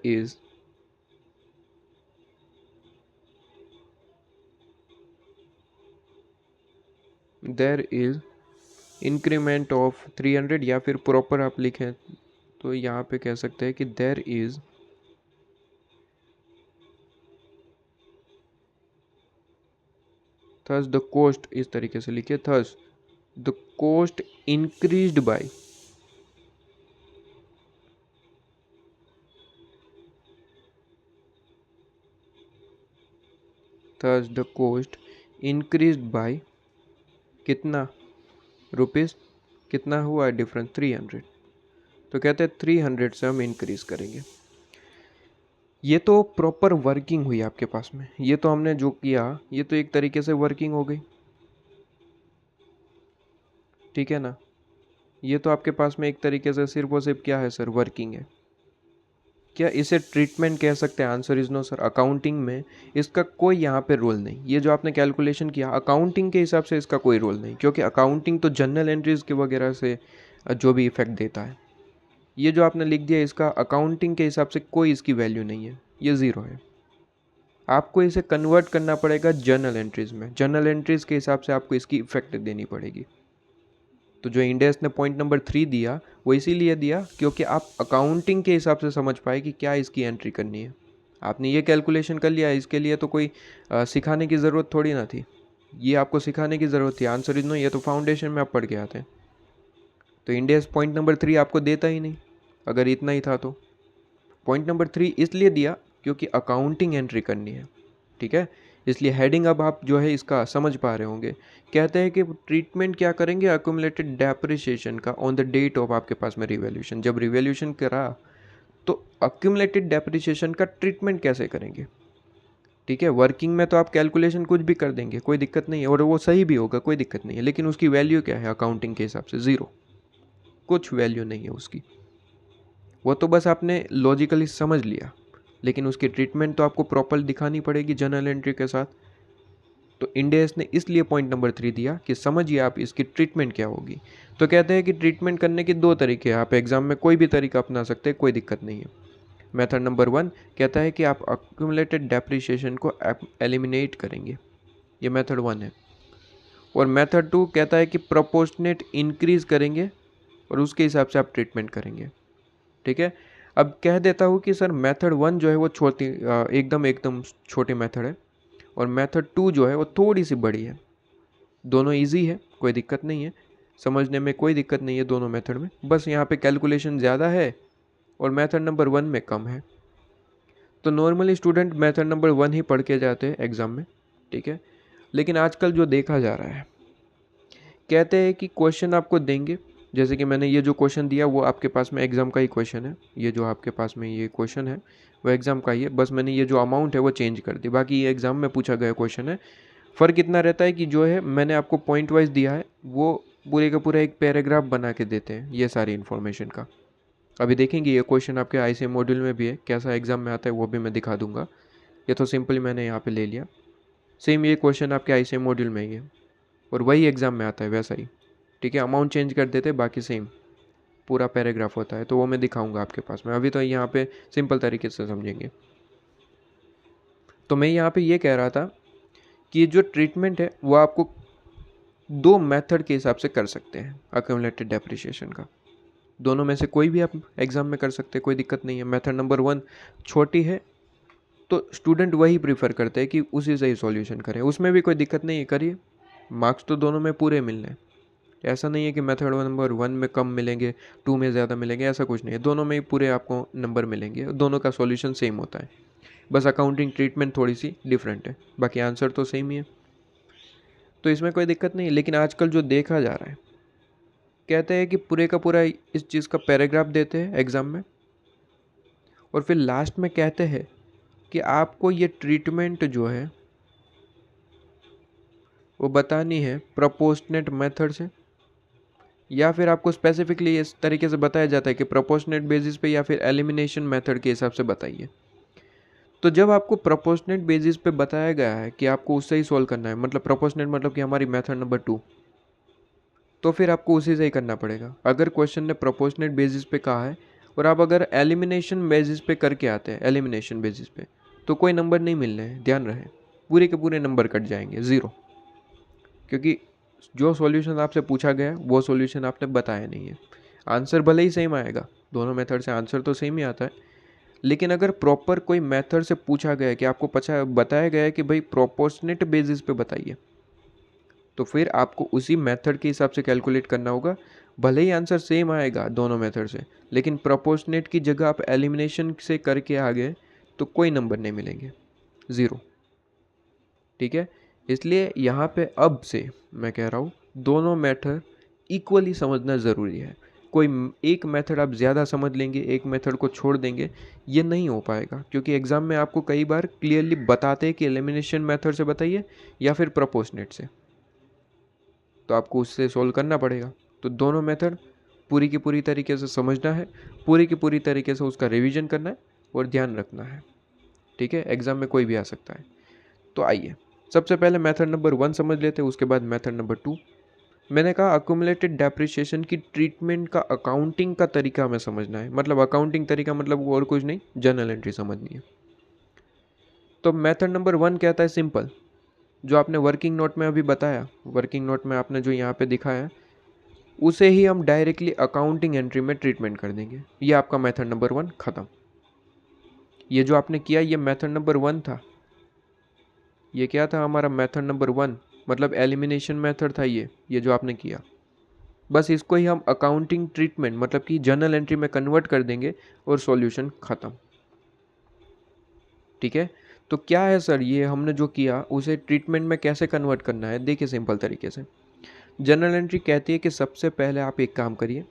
is increment of 300, या फिर प्रॉपर आप लिखें तो यहाँ पे कह सकते हैं कि there is thus the cost, इस तरीके से लिखे, thus the cost increased by thus the cost increased by कितना रुपीज़, कितना हुआ है डिफरेंस 300। तो कहते हैं 300 से हम इंक्रीज करेंगे। ये तो प्रॉपर वर्किंग हुई आपके पास में, ये तो हमने जो किया ये तो एक तरीके से वर्किंग हो गई। ठीक है ना, ये तो आपके पास में एक तरीके से सिर्फ और सिर्फ क्या है सर, वर्किंग है। क्या इसे ट्रीटमेंट कह सकते हैं? Answer is no sir. Accounting में इसका कोई यहाँ पे रोल नहीं। ये जो आपने कैलकुलेशन किया अकाउंटिंग के हिसाब से, इसका कोई रोल नहीं, क्योंकि अकाउंटिंग तो जनरल एंट्रीज के वगैरह से जो भी इफेक्ट देता है। ये जो आपने लिख दिया इसका अकाउंटिंग के हिसाब से कोई इसकी वैल्यू नहीं है, ये ज़ीरो है। आपको इसे कन्वर्ट करना पड़ेगा जर्नल एंट्रीज़ में, जर्नल एंट्रीज़ के हिसाब से आपको इसकी इफेक्ट देनी पड़ेगी। तो जो इंड एस ने पॉइंट नंबर 3 दिया वो इसीलिए दिया क्योंकि आप अकाउंटिंग के हिसाब से समझ पाए कि क्या इसकी एंट्री करनी है। आपने ये कैलकुलेशन कर लिया, इसके लिए तो कोई सिखाने की ज़रूरत थोड़ी ना थी, ये आपको सिखाने की ज़रूरत थी। आंसर इज नो, ये तो फाउंडेशन में आप पढ़ के आते हैं। तो इंड एस पॉइंट नंबर 3 आपको देता ही नहीं अगर इतना ही था तो। पॉइंट नंबर 3 इसलिए दिया क्योंकि अकाउंटिंग एंट्री करनी है, ठीक है। इसलिए हेडिंग अब आप जो है इसका समझ पा रहे होंगे। कहते हैं कि ट्रीटमेंट क्या करेंगे, अक्यूमुलेटेड डेप्रिसिएशन का ऑन द डेट ऑफ आपके पास में रिवैल्यूएशन। जब रिवैल्यूएशन करा तो अक्यूमुलेटेड डेप्रिसिएशन का ट्रीटमेंट कैसे करेंगे, ठीक है। वर्किंग में तो आप कैलकुलेशन कुछ भी कर देंगे, कोई दिक्कत नहीं है, और वो सही भी होगा, कोई दिक्कत नहीं है, लेकिन उसकी वैल्यू क्या है अकाउंटिंग के हिसाब से, ज़ीरो, कुछ वैल्यू नहीं है उसकी। वो तो बस आपने लॉजिकली समझ लिया, लेकिन उसकी ट्रीटमेंट तो आपको प्रॉपर दिखानी पड़ेगी जर्नल एंट्री के साथ। तो इंड एस ने इसलिए पॉइंट नंबर 3 दिया कि समझिए आप इसकी ट्रीटमेंट क्या होगी। तो कहते हैं कि ट्रीटमेंट करने के 2 तरीके हैं, आप एग्जाम में कोई भी तरीका अपना सकते हैं, कोई दिक्कत नहीं है। मेथड नंबर 1 कहता है कि आप अक्यूमुलेटेड डेप्रिसिएशन को एलिमिनेट करेंगे, ये मेथड 1 है। और मेथड 2 कहता है कि प्रोपोर्शनेट इंक्रीज करेंगे और उसके हिसाब से आप ट्रीटमेंट करेंगे, ठीक है। अब कह देता हूँ कि सर मेथड 1 जो है वो छोटी एकदम छोटी मेथड है, और मेथड 2 जो है वो थोड़ी सी बड़ी है। दोनों इजी है, कोई दिक्कत नहीं है, समझने में कोई दिक्कत नहीं है दोनों मेथड में, बस यहाँ पे कैलकुलेशन ज़्यादा है और मेथड नंबर 1 में कम है। तो नॉर्मली स्टूडेंट मेथड नंबर 1 ही पढ़ के जाते हैं एग्ज़ाम में, ठीक है। लेकिन आजकल जो देखा जा रहा है, कहते हैं कि क्वेश्चन आपको देंगे, जैसे कि मैंने ये जो क्वेश्चन दिया वो आपके पास में एग्ज़ाम का ही क्वेश्चन है, ये जो आपके पास में ये क्वेश्चन है वो एग्ज़ाम का ही है, बस मैंने ये जो अमाउंट है वो चेंज कर दी, बाकी ये एग्ज़ाम में पूछा गया क्वेश्चन है। फ़र्क इतना रहता है कि जो है मैंने आपको पॉइंट वाइज दिया है वो पूरे का पूरा एक पैराग्राफ बना के देते हैं ये सारी इन्फॉर्मेशन का। अभी देखेंगे ये क्वेश्चन आपके आईसीएम मॉड्यूल में भी है, कैसा एग्ज़ाम में आता है वो भी मैं दिखा दूंगा। ये तो सिंपली मैंने यहाँ पे ले लिया, सेम ये क्वेश्चन आपके आईसीएम मॉड्यूल में ही है और वही एग्ज़ाम में आता है वैसा ही, ठीक है। अमाउंट चेंज कर देते, बाकी सेम पूरा पैराग्राफ होता है, तो वो मैं दिखाऊंगा आपके पास में। अभी तो यहाँ पे सिंपल तरीके से समझेंगे। तो मैं यहाँ पे ये कह रहा था कि जो ट्रीटमेंट है वो आपको 2 मेथड के हिसाब से कर सकते हैं अक्यूमुलेटेड डेप्रिसिएशन का। दोनों में से कोई भी आप एग्ज़ाम में कर सकते हैं, कोई दिक्कत नहीं है। मेथड नंबर 1 छोटी है तो स्टूडेंट वही प्रीफर करते हैं कि उसी से ही सॉल्यूशन करें, उसमें भी कोई दिक्कत नहीं है, करिए, मार्क्स तो दोनों में पूरे मिलने हैं। ऐसा नहीं है कि मेथड नंबर 1 में कम मिलेंगे, 2 में ज़्यादा मिलेंगे, ऐसा कुछ नहीं है, दोनों में ही पूरे आपको नंबर मिलेंगे, दोनों का सॉल्यूशन सेम होता है, बस अकाउंटिंग ट्रीटमेंट थोड़ी सी डिफरेंट है, बाकी आंसर तो सेम ही है, तो इसमें कोई दिक्कत नहीं है। लेकिन आजकल जो देखा जा रहा है, कहते हैं कि पूरे का पूरा इस चीज़ का पैराग्राफ देते हैं एग्ज़ाम में और फिर लास्ट में कहते हैं कि आपको ये ट्रीटमेंट जो है वो बतानी है प्रोपोर्शनेट मेथड से, या फिर आपको स्पेसिफिकली इस तरीके से बताया जाता है कि प्रोपोर्शनेट बेसिस पे या फिर एलिमिनेशन मेथड के हिसाब से बताइए। तो जब आपको प्रोपोर्शनेट बेसिस पे बताया गया है कि आपको उससे ही सॉल्व करना है, मतलब प्रोपोर्शनेट मतलब कि हमारी मेथड नंबर 2, तो फिर आपको उसी से ही करना पड़ेगा। अगर क्वेश्चन ने प्रोपोर्शनेट बेसिस पे कहा है और आप अगर एलिमिनेशन बेसिस पे करके आते हैं, एलिमिनेशन बेसिस पे, तो कोई नंबर नहीं मिलने हैं, ध्यान रहे, पूरे के पूरे नंबर कट जाएंगे, ज़ीरो, क्योंकि जो सॉल्यूशन आपसे पूछा गया वो सॉल्यूशन आपने बताया नहीं है। आंसर भले ही सेम आएगा, दोनों मेथड से आंसर तो सेम ही आता है, लेकिन अगर प्रॉपर कोई मेथड से पूछा गया है कि आपको बताया गया है कि भाई प्रोपोर्शनेट बेसिस पे बताइए, तो फिर आपको उसी मेथड के हिसाब से कैलकुलेट करना होगा। भले ही आंसर सेम आएगा दोनों मेथड से, लेकिन प्रोपोर्शनेट की जगह आप एलिमिनेशन से करके आ गए तो कोई नंबर नहीं मिलेंगे, ज़ीरो, ठीक है। इसलिए यहाँ पे अब से मैं कह रहा हूँ दोनों मेथड इक्वली समझना ज़रूरी है। कोई एक मेथड आप ज़्यादा समझ लेंगे, एक मेथड को छोड़ देंगे, ये नहीं हो पाएगा, क्योंकि एग्ज़ाम में आपको कई बार क्लियरली बताते हैं कि एलिमिनेशन मेथड से बताइए या फिर प्रोपोर्शनेट से, तो आपको उससे सोल्व करना पड़ेगा। तो दोनों मेथड पूरी की पूरी तरीके से समझना है, पूरी की पूरी तरीके से उसका रिवीजन करना है और ध्यान रखना है, ठीक है। एग्ज़ाम में कोई भी आ सकता है। तो आइए सबसे पहले मेथड नंबर 1 समझ लेते हैं, उसके बाद मेथड नंबर 2। मैंने कहा अक्यूमुलेटेड डेप्रिसिएशन की ट्रीटमेंट का अकाउंटिंग का तरीका हमें समझना है, मतलब अकाउंटिंग तरीका मतलब वो और कुछ नहीं, जर्नल एंट्री समझनी है। तो मेथड नंबर 1 कहता है सिंपल, जो आपने वर्किंग नोट में अभी बताया, वर्किंग नोट में आपने जो यहाँ पे दिखाया उसे ही हम डायरेक्टली अकाउंटिंग एंट्री में ट्रीटमेंट कर देंगे। ये आपका मेथड नंबर 1 खत्म। ये जो आपने किया ये मेथड नंबर 1 था, ये क्या था हमारा मेथड नंबर 1, मतलब एलिमिनेशन मेथड था ये जो आपने किया। बस इसको ही हम अकाउंटिंग ट्रीटमेंट मतलब कि जर्नल एंट्री में कन्वर्ट कर देंगे और सॉल्यूशन ख़त्म। ठीक है, तो क्या है सर ये हमने जो किया उसे ट्रीटमेंट में कैसे कन्वर्ट करना है? देखिए सिंपल तरीके से, जर्नल एंट्री कहती है कि सबसे पहले आप एक काम करिए,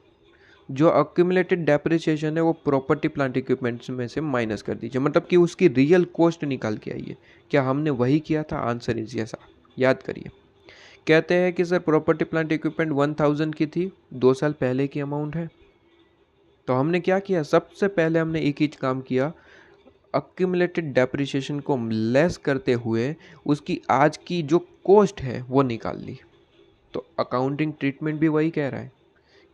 जो अक्यूमुलेटेड डेप्रिसिएशन है वो प्रॉपर्टी प्लांट इक्विपमेंट्स में से माइनस कर दीजिए, मतलब कि उसकी रियल कॉस्ट निकाल के आइए। क्या हमने वही किया था? Answer is yes. याद करिए, कहते हैं कि सर प्रॉपर्टी प्लांट इक्विपमेंट 1000 की थी, 2 साल पहले की अमाउंट है। तो हमने क्या किया, सबसे पहले हमने एक ही काम किया, अक्यूमुलेटेड डेप्रिसिएशन को लेस करते हुए उसकी आज की जो कॉस्ट है वो निकाल ली। तो अकाउंटिंग ट्रीटमेंट भी वही कह रहा है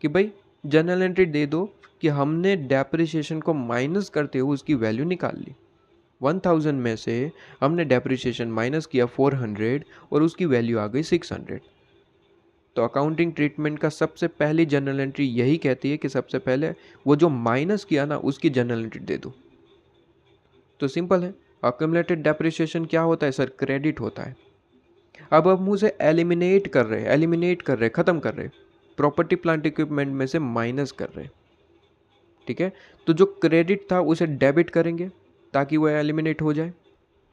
कि भाई जर्नल एंट्री दे दो कि हमने डेप्रिसिएशन को माइनस करते हुए उसकी वैल्यू निकाल ली। 1000 में से हमने डेप्रिसिएशन माइनस किया 400 और उसकी वैल्यू आ गई 600। तो अकाउंटिंग ट्रीटमेंट का सबसे पहली जर्नल एंट्री यही कहती है कि सबसे पहले वो जो माइनस किया ना उसकी जर्नल एंट्री दे दो। तो सिंपल है, अक्यूमुलेटेड डेप्रिसिएशन क्या होता है सर? क्रेडिट होता है। अब हम उसे एलिमिनेट कर रहे, ख़त्म कर रहे, प्रॉपर्टी प्लांट इक्विपमेंट में से माइनस कर रहे। ठीक है, तो जो क्रेडिट था उसे डेबिट करेंगे ताकि वो एलिमिनेट हो जाए।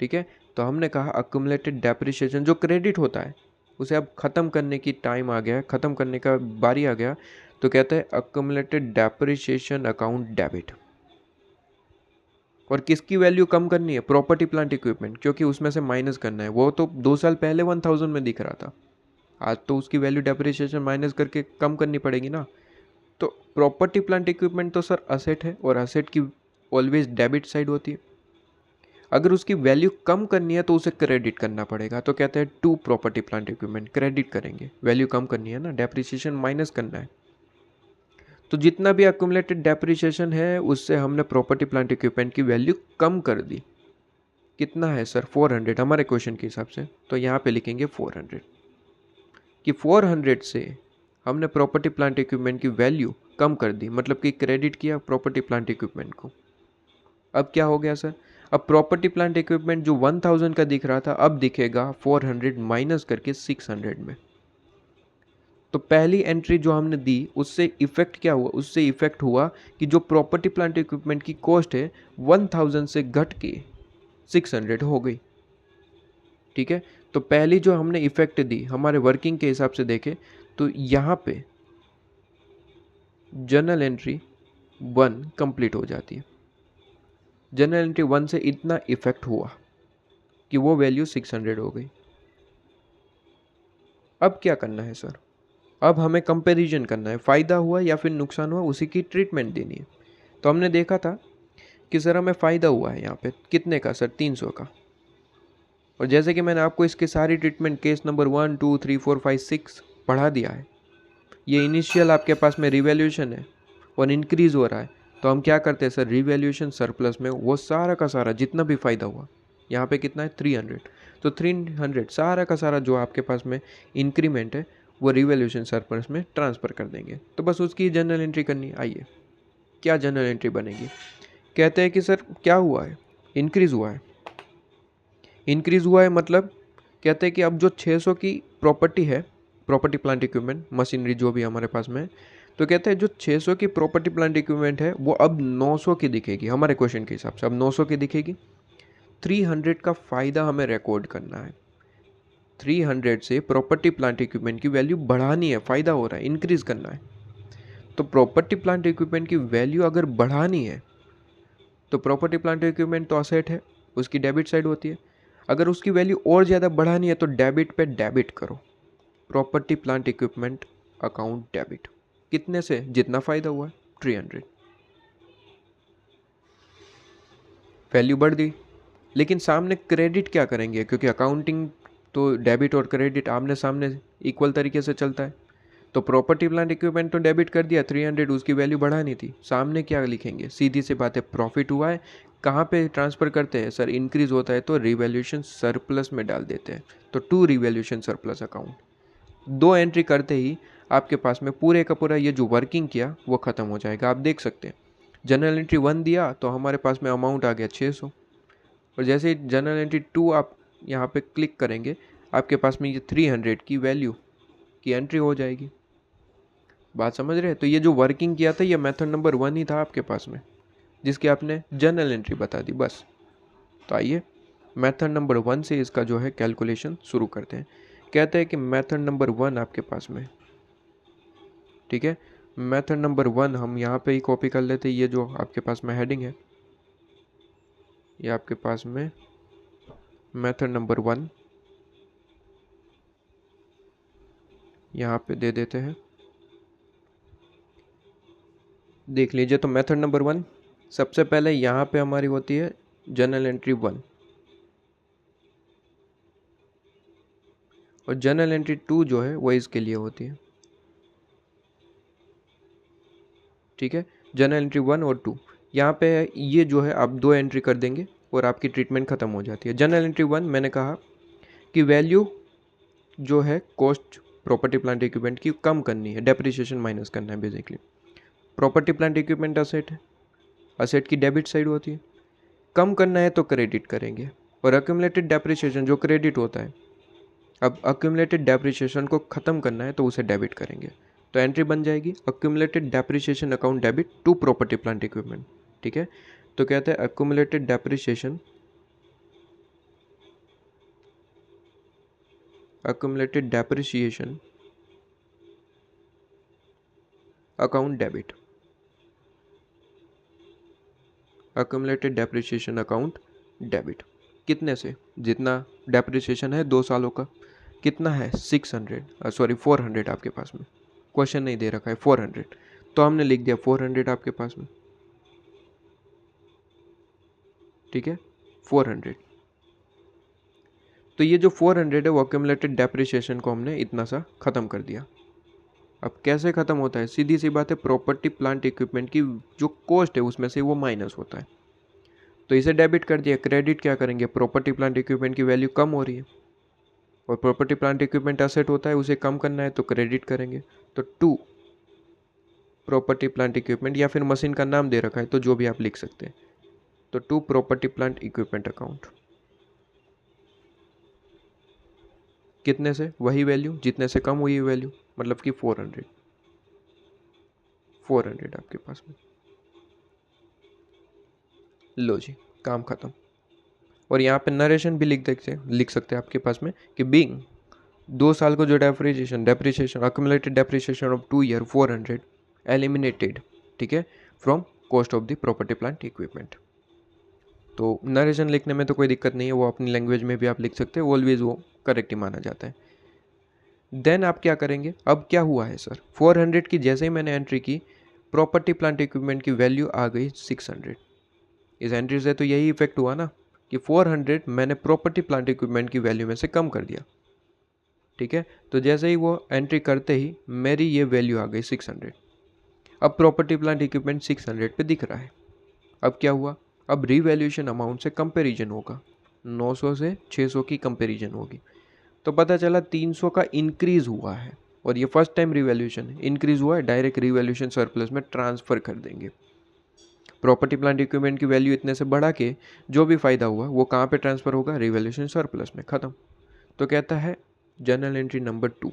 ठीक है, तो हमने कहा अक्यूमुलेटेड डेप्रिसिएशन जो क्रेडिट होता है उसे अब ख़त्म करने की टाइम आ गया है, ख़त्म करने का बारी आ गया। तो कहते हैं अक्यूमुलेटेड डेप्रिसिएशन अकाउंट डेबिट। और किसकी वैल्यू कम करनी है? प्रॉपर्टी प्लांट इक्विपमेंट, क्योंकि उसमें से माइनस करना है। वो तो 2 साल पहले 1000 में दिख रहा था, आज तो उसकी वैल्यू डेप्रिसिएशन माइनस करके कम करनी पड़ेगी ना। तो प्रॉपर्टी प्लांट इक्विपमेंट तो सर असेट है और असेट की ऑलवेज डेबिट साइड होती है। अगर उसकी वैल्यू कम करनी है तो उसे क्रेडिट करना पड़ेगा। तो कहते हैं to property plant equipment, credit करेंगे, वैल्यू कम करनी है ना, डेप्रिसिएशन माइनस करना है। तो जितना भी अक्यूमुलेटेड डेप्रिसिएशन है उससे हमने प्रॉपर्टी प्लांट इक्विपमेंट की वैल्यू कम कर दी। कितना है सर? 400 हमारे क्वेश्चन के हिसाब से। तो यहाँ पे लिखेंगे 400 कि 400 से हमने प्रॉपर्टी प्लांट इक्विपमेंट की वैल्यू कम कर दी, मतलब कि क्रेडिट किया प्रॉपर्टी प्लांट इक्विपमेंट को। अब क्या हो गया सर? अब प्रॉपर्टी प्लांट इक्विपमेंट जो 1000 का दिख रहा था अब दिखेगा 400 माइनस करके 600 में। तो पहली एंट्री जो हमने दी उससे इफेक्ट क्या हुआ? उससे इफेक्ट हुआ कि जो प्रॉपर्टी प्लांट इक्विपमेंट की कॉस्ट है 1000 से घट के 600 हो गई। ठीक है, तो पहली जो हमने इफेक्ट दी हमारे वर्किंग के हिसाब से देखें तो यहाँ पे जर्नल एंट्री 1 कंप्लीट हो जाती है। जर्नल एंट्री 1 से इतना इफेक्ट हुआ कि वो वैल्यू 600 हो गई। अब क्या करना है सर? अब हमें कंपैरिजन करना है, फ़ायदा हुआ या फिर नुकसान हुआ उसी की ट्रीटमेंट देनी है। तो हमने देखा था कि सर हमें फ़ायदा हुआ है यहाँ पे, कितने का सर? 300 का। और जैसे कि मैंने आपको इसके सारी ट्रीटमेंट केस नंबर 1 2 3 4 5 6 पढ़ा दिया है। ये इनिशियल आपके पास में रिवैल्यूएशन है और इंक्रीज़ हो रहा है। तो हम क्या करते हैं सर? रिवैल्यूएशन सरप्लस में वो सारा का सारा जितना भी फ़ायदा हुआ, यहाँ पे कितना है 300, तो 300 सारा का सारा जो आपके पास में इंक्रीमेंट है वो रिवैल्यूएशन सरप्लस में ट्रांसफ़र कर देंगे। तो बस उसकी जर्नल एंट्री करनी है। आइए, क्या जर्नल एंट्री बनेगी? कहते हैं कि सर क्या हुआ है? इंक्रीज़ हुआ है। इंक्रीज़ हुआ है मतलब कहते हैं कि अब जो 600 की प्रॉपर्टी है, प्रॉपर्टी प्लांट इक्विपमेंट मशीनरी जो भी हमारे पास में है, तो कहते हैं जो 600 की प्रॉपर्टी प्लांट इक्विपमेंट है वो अब 900 की दिखेगी हमारे क्वेश्चन के हिसाब से, अब 900 की दिखेगी। 300 का फ़ायदा हमें रिकॉर्ड करना है। 300 से प्रॉपर्टी प्लांट इक्विपमेंट की वैल्यू बढ़ानी है, फ़ायदा हो रहा है, इंक्रीज़ करना है। तो प्रॉपर्टी प्लांट इक्विपमेंट की वैल्यू अगर बढ़ानी है तो प्रॉपर्टी प्लांट इक्विपमेंट तो असेट है, उसकी डेबिट साइड होती है। अगर उसकी वैल्यू और ज़्यादा बढ़ानी है तो डेबिट पे डेबिट करो, property plant equipment account debit. कितने से? जितना फ़ायदा हुआ है 300। वैल्यू बढ़ गई, लेकिन सामने क्रेडिट क्या करेंगे? क्योंकि अकाउंटिंग तो डेबिट और क्रेडिट आमने सामने इक्वल तरीके से चलता है। तो प्रॉपर्टी प्लांट इक्विपमेंट तो डेबिट कर दिया, 300 उसकी वैल्यू बढ़ानी थी। सामने क्या लिखेंगे, सीधी सी बात है, प्रॉफिट हुआ है, कहाँ पे ट्रांसफ़र करते हैं सर, इंक्रीज होता है तो रिवैल्यूएशन सरप्लस में डाल देते हैं, तो to revaluation surplus account. 2 entry करते ही आपके पास में पूरे का पूरा ये जो वर्किंग किया वो ख़त्म हो जाएगा। आप देख सकते हैं जनरल एंट्री 1 दिया तो हमारे पास में अमाउंट आ गया 600, और जैसे ही जनरल एंट्री 2 आप यहाँ पे क्लिक करेंगे आपके पास में ये 300 की वैल्यू की एंट्री हो जाएगी। बात समझ रहे हैं? तो ये जो वर्किंग किया था ये मेथड नंबर 1 ही था आपके पास में, जिसकी आपने जनरल एंट्री बता दी बस। तो आइए मेथड नंबर 1 से इसका जो है कैलकुलेशन शुरू करते हैं। कहते हैं कि मेथड नंबर 1 आपके पास में, ठीक है, मेथड नंबर 1 हम यहाँ पे ही कॉपी कर लेते हैं। ये जो आपके पास में हेडिंग है ये आपके पास में मेथड नंबर 1 यहाँ पे दे देते हैं। देख लीजिए, तो मेथड नंबर 1 सबसे पहले यहाँ पे हमारी होती है जनरल एंट्री 1, और जनरल एंट्री 2 जो है वो इसके लिए होती है, ठीक है। जनरल एंट्री 1 और 2 यहाँ पे ये जो है आप 2 एंट्री कर देंगे और आपकी ट्रीटमेंट ख़त्म हो जाती है। जनरल एंट्री 1 मैंने कहा कि वैल्यू जो है कॉस्ट प्रॉपर्टी प्लांट इक्विपमेंट की कम करनी है, डेप्रिसिएशन माइनस करना है basically. Property plant equipment asset है, असेट की डेबिट साइड होती है, कम करना है तो क्रेडिट करेंगे, और अक्यूमुलेटेड डेप्रिसिएशन जो क्रेडिट होता है, अब अक्यूमुलेटेड डेप्रिसिएशन को ख़त्म करना है तो उसे डेबिट करेंगे। तो एंट्री बन जाएगी accumulated depreciation account debit to property plant equipment, ठीक है। तो कहते हैं accumulated depreciation account debit, accumulated depreciation account debit कितने से, जितना डेप्रिसिएशन है 2 सालों का, कितना है 400 आपके पास में, क्वेश्चन नहीं दे रखा है 400, तो हमने लिख दिया 400 आपके पास में, ठीक है 400। तो ये जो 400 है वो अक्यूमुलेटेड डेप्रिसिएशन को हमने इतना सा ख़त्म कर दिया। अब कैसे ख़त्म होता है, सीधी सी बात है, प्रॉपर्टी प्लांट इक्विपमेंट की जो कॉस्ट है उसमें से वो माइनस होता है, तो इसे डेबिट कर दिया। क्रेडिट क्या करेंगे, प्रॉपर्टी प्लांट इक्विपमेंट की वैल्यू कम हो रही है और प्रॉपर्टी प्लांट इक्विपमेंट एसेट होता है, उसे कम करना है तो क्रेडिट करेंगे। तो टू प्रॉपर्टी प्लांट इक्विपमेंट, या फिर मशीन का नाम दे रखा है तो जो भी आप लिख सकते हैं, तो to property plant equipment account, कितने से, वही वैल्यू जितने से कम हुई वैल्यू, मतलब कि 400 आपके पास में। लो जी, काम खत्म। और यहाँ पे नरेशन भी लिख सकते हैं आपके पास में कि बीइंग 2 साल को जो depreciation accumulated depreciation of 2 year 400 eliminated, ठीक है, from cost of the property plant equipment. तो नरेशन लिखने में तो कोई दिक्कत नहीं है, वो अपनी लैंग्वेज में भी आप लिख सकते हैं, ऑलवेज वो करेक्ट ही माना जाता है। देन आप क्या करेंगे, अब क्या हुआ है सर, 400 की जैसे ही मैंने एंट्री की, प्रॉपर्टी प्लांट इक्विपमेंट की वैल्यू आ गई 600। इस एंट्री से तो यही इफेक्ट हुआ ना कि 400 मैंने प्रॉपर्टी प्लांट इक्विपमेंट की वैल्यू में से कम कर दिया, ठीक है। तो जैसे ही वो एंट्री करते ही मेरी ये वैल्यू आ गई 600। अब प्रॉपर्टी प्लांट इक्विपमेंट 600 पे दिख रहा है। अब क्या हुआ, अब रीवैल्यूएशन अमाउंट से कंपैरिजन होगा, 900 से 600 की कंपैरिजन होगी, तो पता चला 300 का इंक्रीज़ हुआ है, और ये फर्स्ट टाइम रिवैल्यूएशन है, इंक्रीज़ हुआ है, डायरेक्ट रिवैल्यूएशन सरप्लस में ट्रांसफ़र कर देंगे। प्रॉपर्टी प्लांट इक्विपमेंट की वैल्यू इतने से बढ़ा के जो भी फ़ायदा हुआ वो कहाँ पे ट्रांसफ़र होगा, रिवैल्यूएशन सरप्लस में, ख़त्म। तो कहता है जनरल एंट्री नंबर 2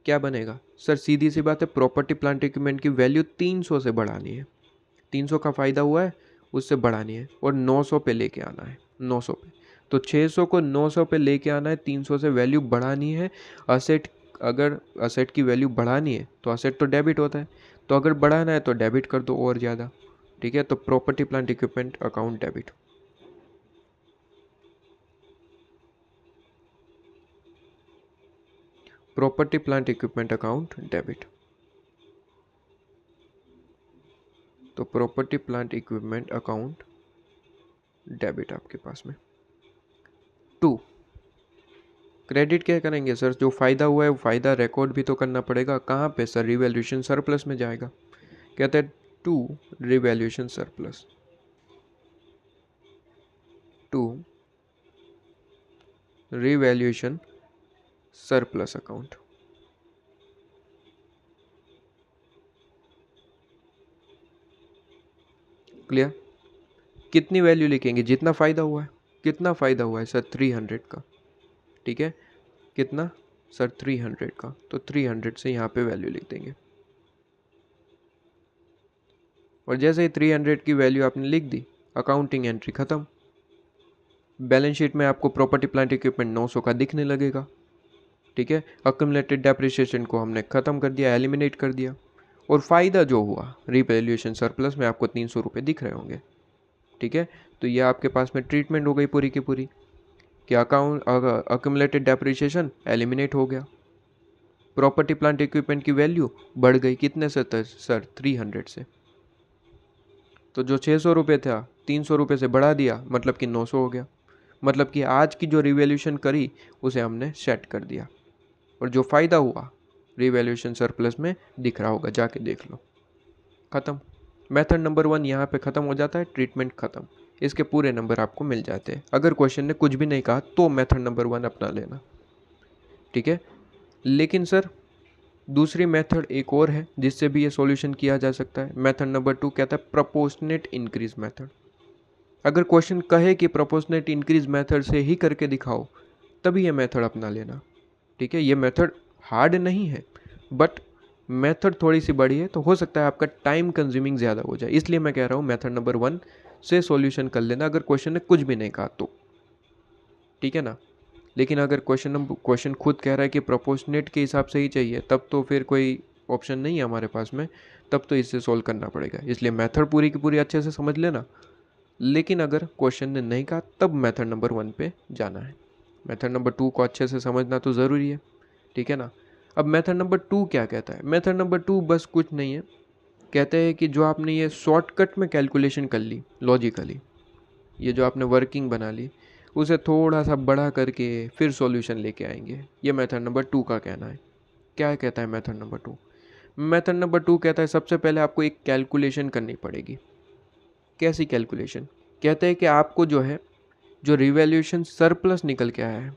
क्या बनेगा सर, सीधी सी बात है, प्रॉपर्टी प्लांट इक्विपमेंट की वैल्यू 300 से बढ़ानी है, 300 का फ़ायदा हुआ है उससे बढ़ानी है, और 900 पे लेके आना है, 900 पे। तो 600 को 900 पे लेके आना है, 300 से वैल्यू बढ़ानी है। असेट, अगर असेट की वैल्यू बढ़ानी है तो असेट तो डेबिट होता है, तो अगर बढ़ाना है तो डेबिट कर दो और ज़्यादा, ठीक है। तो property plant equipment account debit, property plant equipment account debit. तो property plant equipment account debit आपके पास में 2 क्रेडिट क्या करेंगे सर, जो फ़ायदा हुआ है वो फ़ायदा रिकॉर्ड भी तो करना पड़ेगा। कहाँ पे सर, रिवैल्यूएशन सरप्लस में जाएगा। कहते हैं to revaluation surplus, to revaluation surplus account. Clear. कितनी वैल्यू लिखेंगे, जितना फ़ायदा हुआ है। कितना फ़ायदा हुआ है सर, 300 का। ठीक है, कितना सर, 300 का। तो 300 से यहाँ पे वैल्यू लिख देंगे। और जैसे ही 300 की वैल्यू आपने लिख दी, अकाउंटिंग एंट्री ख़त्म। बैलेंस शीट में आपको प्रॉपर्टी प्लांट इक्विपमेंट 900 का दिखने लगेगा। ठीक है, अक्यूमुलेटेड डेप्रिसिएशन को हमने ख़त्म कर दिया, एलिमिनेट कर दिया। और फ़ायदा जो हुआ रिवैल्यूएशन सरप्लस में आपको 300 रुपये दिख रहे होंगे। ठीक है, तो ये आपके पास में ट्रीटमेंट हो गई पूरी की पूरी कि अकाउंट अक्यूमुलेटेड डेप्रिसिएशन एलिमिनेट हो गया, प्रॉपर्टी प्लांट इक्विपमेंट की वैल्यू बढ़ गई कितने से सर, 300 से। तो जो 600 रुपये था 300 रुपये से बढ़ा दिया, मतलब कि 900 हो गया। मतलब कि आज की जो रिवैल्यूएशन करी उसे हमने सेट कर दिया, और जो फ़ायदा हुआ रिवैल्यूएशन सरप्लस में दिख रहा होगा, जाके देख लो। ख़त्म। मेथड नंबर 1 यहाँ पे ख़त्म हो जाता है, ट्रीटमेंट ख़त्म। इसके पूरे नंबर आपको मिल जाते हैं। अगर क्वेश्चन ने कुछ भी नहीं कहा तो मेथड नंबर 1 अपना लेना। ठीक है, लेकिन सर दूसरी मेथड एक और है जिससे भी ये सॉल्यूशन किया जा सकता है। मेथड नंबर 2 कहता है प्रोपोर्शनेट इंक्रीज मेथड। अगर क्वेश्चन कहे कि प्रोपोर्शनेट इंक्रीज मेथड से ही करके दिखाओ, तभी ये मेथड अपना लेना। ठीक है, ये मेथड हार्ड नहीं है, बट मेथड थोड़ी सी बड़ी है, तो हो सकता है आपका टाइम कंज्यूमिंग ज़्यादा हो जाए। इसलिए मैं कह रहा हूँ मेथड नंबर 1 से सॉल्यूशन कर लेना अगर क्वेश्चन ने कुछ भी नहीं कहा तो। ठीक है ना। लेकिन अगर क्वेश्चन खुद कह रहा है कि प्रोपोर्शनेट के हिसाब से ही चाहिए, तब तो फिर कोई ऑप्शन नहीं है हमारे पास में, तब तो इससे सॉल्व करना पड़ेगा। इसलिए मेथड पूरी की पूरी अच्छे से समझ लेना। लेकिन अगर क्वेश्चन ने नहीं कहा तब मेथड नंबर 1 पे जाना है। मेथड नंबर 2 को अच्छे से समझना तो ज़रूरी है। ठीक है ना। अब मेथड नंबर 2 क्या कहता है। मेथड नंबर 2 बस कुछ नहीं है, कहते हैं कि जो आपने ये शॉर्टकट में कैलकुलेशन कर ली लॉजिकली, ये जो आपने वर्किंग बना ली, उसे थोड़ा सा बड़ा करके फिर सॉल्यूशन लेके आएंगे। ये मेथड नंबर 2 का कहना है। क्या कहता है मेथड नंबर 2। मेथड नंबर 2 कहता है सबसे पहले आपको एक कैलकुलेशन करनी पड़ेगी। कैसी कैलकुलेशन। कहते हैं कि आपको जो है, जो रिवैल्यूएशन सरप्लस निकल के आया है,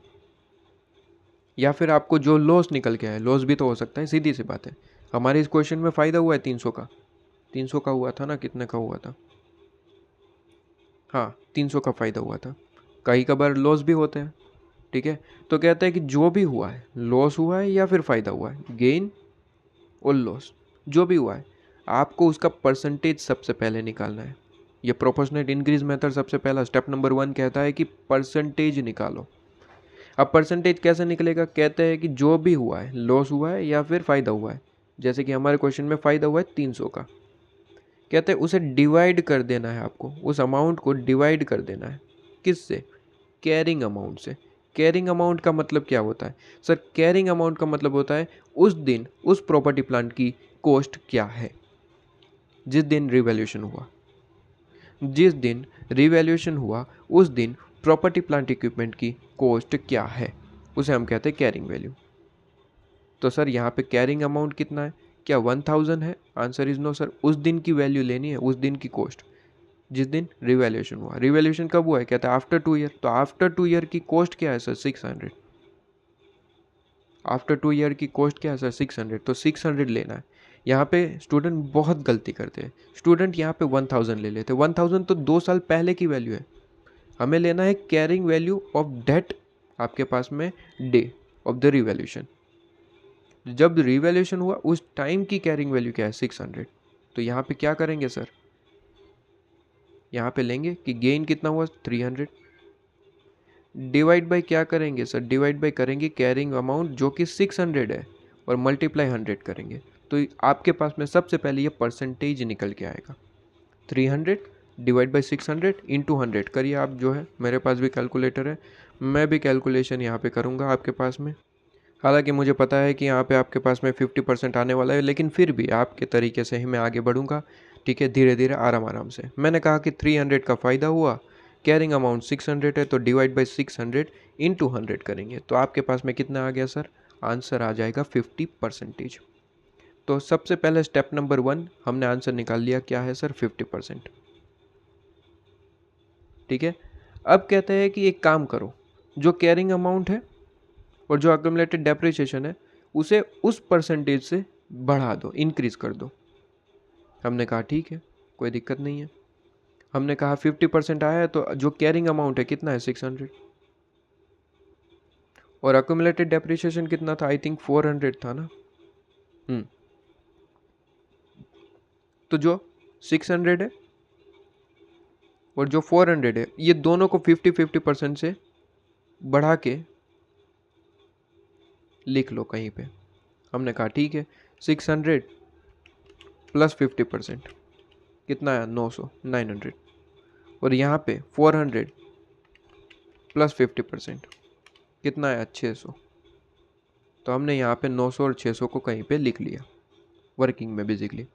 या फिर आपको जो लॉस निकल के आया है, लॉस भी तो हो सकता है, सीधी सी बात है। हमारे इस क्वेश्चन में फ़ायदा हुआ है 300 का, 300 का हुआ था ना, कितने का हुआ था, हाँ 300 का फ़ायदा हुआ था। कई कबार लॉस भी होते हैं। ठीक है, तो कहता है कि जो भी हुआ है, लॉस हुआ है या फिर फ़ायदा हुआ है, गेन और लॉस जो भी हुआ है, आपको उसका परसेंटेज सबसे पहले निकालना है। ये प्रोपोर्शनेट इंक्रीज मेथड सबसे पहला स्टेप नंबर 1 कहता है कि परसेंटेज निकालो। अब परसेंटेज कैसे निकलेगा। कहते हैं कि जो भी हुआ है, लॉस हुआ है या फिर फ़ायदा हुआ है, जैसे कि हमारे क्वेश्चन में फ़ायदा हुआ है 300 का, कहते हैं उसे डिवाइड कर देना है। आपको उस अमाउंट को डिवाइड कर देना है। किससे, कैरिंग अमाउंट से। कैरिंग अमाउंट का मतलब क्या होता है सर। कैरिंग अमाउंट का मतलब होता है उस दिन उस प्रॉपर्टी प्लांट की कॉस्ट क्या है, जिस दिन रिवैल्यूएशन हुआ। जिस दिन रिवैल्यूएशन हुआ उस दिन प्रॉपर्टी प्लांट इक्विपमेंट की कॉस्ट क्या है, उसे हम कहते हैं कैरिंग वैल्यू। तो सर यहाँ पे कैरिंग अमाउंट कितना है, क्या 1000 है। Answer is no sir. उस दिन की वैल्यू लेनी है, उस दिन की कॉस्ट, जिस दिन रिवैल्यूएशन हुआ। रिवैल्यूएशन कब हुआ है, कहता है आफ्टर 2 ईयर। तो आफ्टर 2 ईयर की कॉस्ट क्या है सर, 600। आफ्टर 2 ईयर की कॉस्ट क्या है सर, 600। तो 600 लेना है। यहाँ पे स्टूडेंट बहुत गलती करते हैं। स्टूडेंट यहाँ पे 1000 ले लेते हैं। 1000 तो 2 साल पहले की वैल्यू है। हमें लेना है कैरिंग वैल्यू ऑफ डेट आपके पास में डे ऑफ द रिवैल्यूएशन। जब रिवैल्यूएशन हुआ उस टाइम की कैरिंग वैल्यू क्या है, 600। तो यहाँ पे क्या करेंगे सर, यहाँ पे लेंगे कि गेन कितना हुआ 300, डिवाइड बाय क्या करेंगे सर, डिवाइड बाय करेंगे कैरिंग अमाउंट जो कि 600 है, और मल्टीप्लाई 100 करेंगे। तो आपके पास में सबसे पहले ये परसेंटेज निकल के आएगा। 300 डिवाइड बाई 600 इंटू 100 करिए आप। जो है मेरे पास भी कैलकुलेटर है, मैं भी कैलकुलेशन यहाँ पे करूँगा आपके पास में। हालांकि मुझे पता है कि यहाँ पे आपके पास में 50% आने वाला है, लेकिन फिर भी आपके तरीके से ही मैं आगे बढ़ूँगा। ठीक है, धीरे धीरे आराम आराम से। मैंने कहा कि 300 का फ़ायदा हुआ, कैरिंग अमाउंट 600 है तो डिवाइड बाई 600 इंटू 100 करेंगे तो आपके पास में कितना आ गया सर, आंसर आ जाएगा 50%। तो सबसे पहले स्टेप नंबर 1 हमने आंसर निकाल लिया, क्या है सर 50%। ठीक है, अब कहते हैं कि एक काम करो, जो कैरिंग अमाउंट है और जो अक्यूमुलेटेड डेप्रिसिएशन है उसे उस परसेंटेज से बढ़ा दो, इंक्रीज कर दो। हमने कहा ठीक है, कोई दिक्कत नहीं है। हमने कहा 50% आया है तो जो कैरिंग अमाउंट है कितना है 600 और अक्यूमुलेटेड डेप्रिसिएशन कितना था, आई थिंक 400 था ना। तो जो 600 है और जो 400 है ये दोनों को 50-50% से बढ़ा के लिख लो कहीं पे। हमने कहा ठीक है, 600 प्लस 50% कितना आया 900, 900 और यहाँ पे 400 प्लस 50% कितना आया 600। तो हमने यहाँ पे 900 और 600 को कहीं पे लिख लिया वर्किंग में बेसिकली।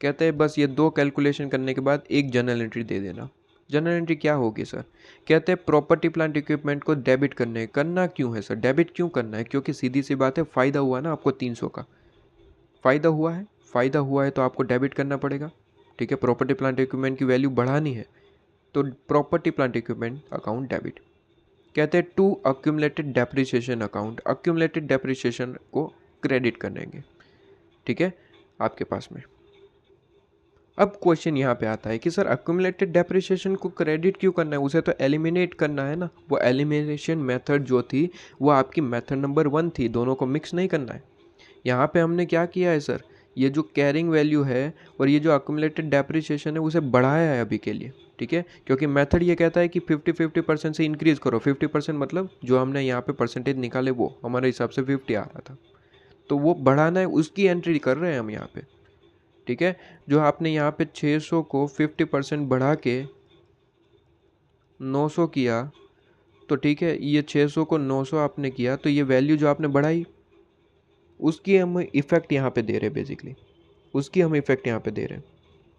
कहते हैं बस ये दो कैलकुलेशन करने के बाद एक जर्नल एंट्री दे देना। जर्नल एंट्री क्या होगी सर, कहते हैं प्रॉपर्टी प्लांट इक्विपमेंट को डेबिट करना क्यों है सर, डेबिट क्यों करना है, क्योंकि सीधी सी बात है फ़ायदा हुआ ना आपको 300 का फ़ायदा हुआ है तो आपको डेबिट करना पड़ेगा। ठीक है, प्रॉपर्टी प्लांट इक्विपमेंट की वैल्यू बढ़ानी है तो property plant equipment account debit. कहते हैं to accumulated depreciation account, accumulated depreciation को क्रेडिट करेंगे। ठीक है आपके पास में। अब क्वेश्चन यहाँ पे आता है कि सर अक्यूमुलेटेड डेप्रिसिएशन को क्रेडिट क्यों करना है, उसे तो एलिमिनेट करना है ना। वो एलिमिनेशन मेथड जो थी वो आपकी मेथड नंबर 1 थी, दोनों को मिक्स नहीं करना है। यहाँ पे हमने क्या किया है सर, ये जो कैरिंग वैल्यू है और ये जो अक्यूमुलेटेड डेप्रिसिएशन है उसे बढ़ाया है अभी के लिए। ठीक है, क्योंकि मेथड ये कहता है कि 50-50% से इंक्रीज़ करो। 50% मतलब जो हमने यहाँ पे परसेंटेज निकाले वो हमारे हिसाब से 50 आ रहा था, तो वो बढ़ाना है, उसकी एंट्री कर रहे हैं हम यहाँ पे। ठीक है, जो आपने यहाँ पे 600 को 50% बढ़ा के 900 किया तो ठीक है, ये 600 को 900 आपने किया तो ये वैल्यू जो आपने बढ़ाई उसकी हम इफ़ेक्ट यहाँ पे दे रहे हैं बेसिकली, उसकी हम इफ़ेक्ट यहाँ पे दे रहे हैं।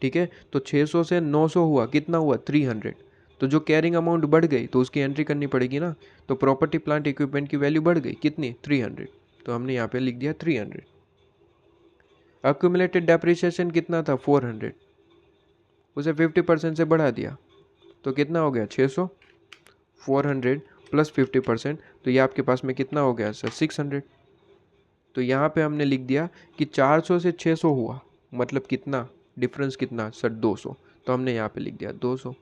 ठीक है, तो 600 से 900 हुआ, कितना हुआ 300। तो जो कैरिंग अमाउंट बढ़ गई तो उसकी एंट्री करनी पड़ेगी ना। तो प्रॉपर्टी प्लांट इक्विपमेंट की वैल्यू बढ़ गई कितनी 300, तो हमने यहाँ पे लिख दिया 300। अक्यूमुलेटेड डेप्रिसिएशन कितना था 400, उसे 50% से बढ़ा दिया तो कितना हो गया 600, 400 प्लस 50%, तो ये आपके पास में कितना हो गया सर 600। तो यहाँ पे हमने लिख दिया कि 400 से 600 हुआ, मतलब कितना डिफरेंस कितना सर 200, तो हमने यहाँ पे लिख दिया 200।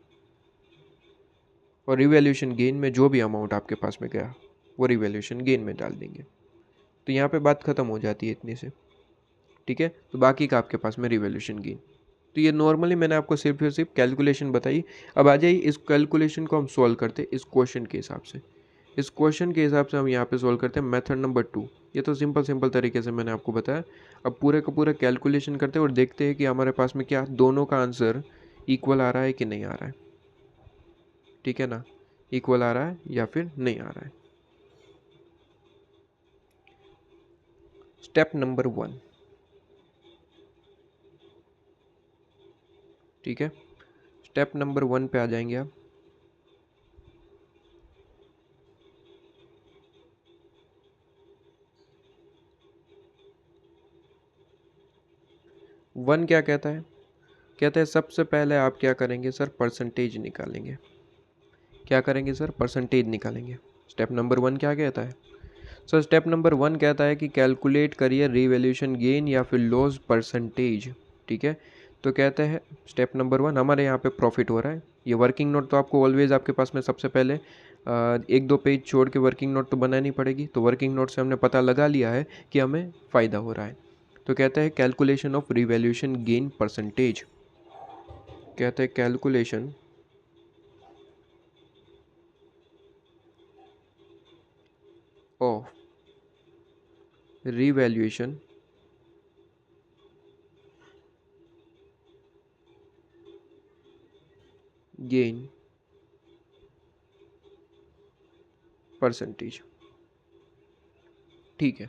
और रिवैल्यूएशन गेन में जो भी अमाउंट आपके पास में गया वो रिवैल्यूएशन गेन में डाल देंगे। तो यहाँ पे बात ख़त्म हो जाती है इतने से। ठीक है, तो बाकी का आपके पास में रिवैल्यूएशन गेन। तो ये नॉर्मली मैंने आपको सिर्फ और सिर्फ कैलकुलेशन बताई। अब आ जाइए इस कैलकुलेशन को हम सॉल्व करते इस क्वेश्चन के हिसाब से। इस क्वेश्चन के हिसाब से हम यहाँ पे सॉल्व करते हैं मेथड नंबर 2। ये तो सिंपल तरीके से मैंने आपको बताया। अब पूरे का पूरा कैलकुलेशन करते हैं और देखते हैं कि हमारे पास में क्या दोनों का आंसर इक्वल आ रहा है कि नहीं आ रहा है। ठीक है ना, इक्वल आ रहा है या फिर नहीं आ रहा है। Step number 1। ठीक है, स्टेप नंबर 1 पे आ जाएंगे आप। वन क्या कहता है, कहते हैं सबसे पहले आप क्या करेंगे सर, परसेंटेज निकालेंगे। क्या करेंगे सर, परसेंटेज निकालेंगे। स्टेप नंबर 1 क्या कहता है सर, स्टेप नंबर 1 कहता है कि कैलकुलेट करिए रिवैल्यूएशन गेन या फिर लॉस परसेंटेज। ठीक है, तो कहते हैं स्टेप नंबर 1 हमारे यहाँ पे प्रॉफिट हो रहा है। ये वर्किंग नोट तो आपको ऑलवेज आपके पास में सबसे पहले 1-2 पेज छोड़ के वर्किंग नोट तो बनानी पड़ेगी। तो वर्किंग नोट से हमने पता लगा लिया है कि हमें फ़ायदा हो रहा है। तो कहते हैं calculation of revaluation gain percentage. कहते हैं calculation of revaluation gain percentage. ठीक है,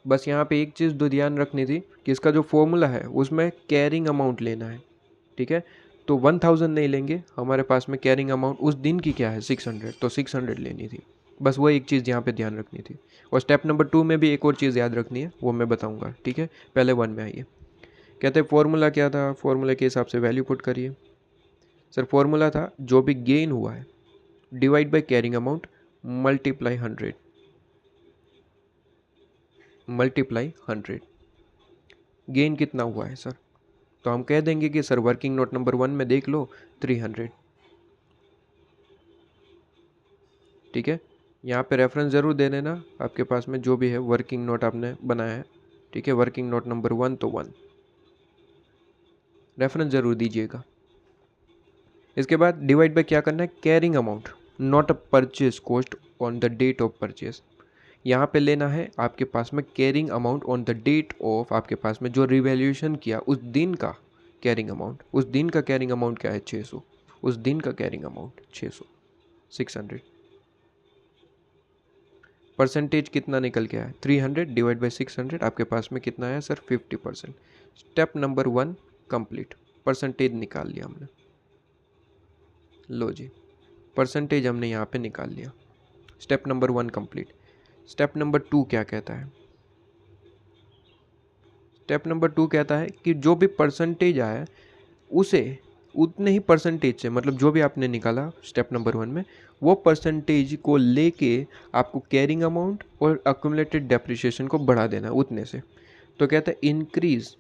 बस यहाँ पे एक चीज़ दो ध्यान रखनी थी कि इसका जो फॉर्मूला है उसमें कैरिंग अमाउंट लेना है। ठीक है, तो 1000 नहीं लेंगे, हमारे पास में कैरिंग अमाउंट उस दिन की क्या है 600, तो 600 लेनी थी। बस वो एक चीज़ यहाँ पे ध्यान रखनी थी। और स्टेप नंबर 2 में भी एक और चीज़ याद रखनी है, वो मैं बताऊँगा, ठीक है। पहले 1 में आइए। कहते हैं फॉर्मूला क्या था, फॉर्मूले के हिसाब से वैल्यू पुट करिए। सर फॉर्मूला था जो भी गेन हुआ है divide by carrying amount multiply 100, multiply 100। Gain कितना हुआ है सर, तो हम कह देंगे कि सर वर्किंग नोट नंबर 1 में देख लो 300, ठीक है। यहाँ पे रेफरेंस ज़रूर दे देना आपके पास में जो भी है वर्किंग नोट आपने बनाया है, ठीक है। वर्किंग नोट नंबर 1 तो 1 रेफरेंस ज़रूर दीजिएगा। इसके बाद डिवाइड बाय क्या करना है, carrying amount not a purchase cost on the date of purchase. यहाँ पे लेना है आपके पास में carrying amount on the date of, आपके पास में जो रिवैल्यूएशन किया उस दिन का कैरिंग अमाउंट। उस दिन का कैरिंग अमाउंट क्या है 600, उस दिन का कैरिंग अमाउंट 600, 600। परसेंटेज कितना निकल के आया 300 डिवाइड बाई 600, आपके पास में कितना आया sir 50%। Step number 1 complete, percentage निकाल लिया हमने। लो जी, परसेंटेज हमने यहाँ पे निकाल लिया। Step number 1 complete. Step number 2 क्या कहता है, स्टेप नंबर 2 कहता है कि जो भी परसेंटेज आया उसे उतने ही परसेंटेज से, मतलब जो भी आपने निकाला स्टेप नंबर 1 में, वो परसेंटेज को लेके आपको कैरिंग अमाउंट और अक्यूमुलेटेड डेप्रिसिएशन को बढ़ा देना उतने से। तो कहता है इंक्रीज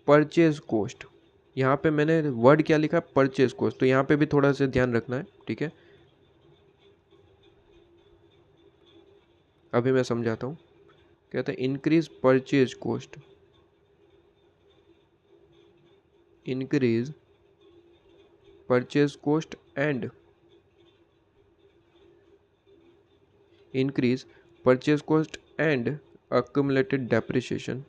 परचेज कॉस्ट। यहाँ पे मैंने वर्ड क्या लिखा, परचेज कॉस्ट, तो यहाँ पे भी थोड़ा सा ध्यान रखना है, ठीक है। अभी मैं समझाता हूँ। कहते हैं increase purchase cost, increase purchase cost and increase purchase cost and accumulated depreciation.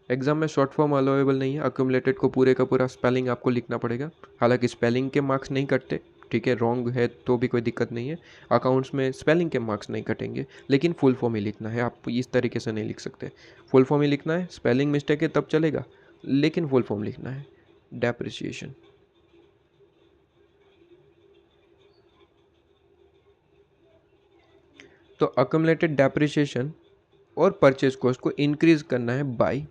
Exam में शॉर्ट फॉर्म अलाउेबल नहीं है, अक्यूमुलेटेड को पूरे का पूरा स्पेलिंग आपको लिखना पड़ेगा। हालांकि स्पेलिंग के मार्क्स नहीं कटते, ठीक है, रॉन्ग है तो भी कोई दिक्कत नहीं है। अकाउंट्स में स्पेलिंग के मार्क्स नहीं कटेंगे, लेकिन फुल फॉर्म ही लिखना है, आप इस तरीके से नहीं लिख सकते। फुल फॉर्म ही लिखना है, स्पेलिंग मिस्टेक है तब चलेगा, लेकिन फुल फॉर्म लिखना है। डेप्रिसिएशन, तो अक्यूमुलेटेड डेप्रिसिएशन और परचेज कॉस्ट को इंक्रीज करना है बाय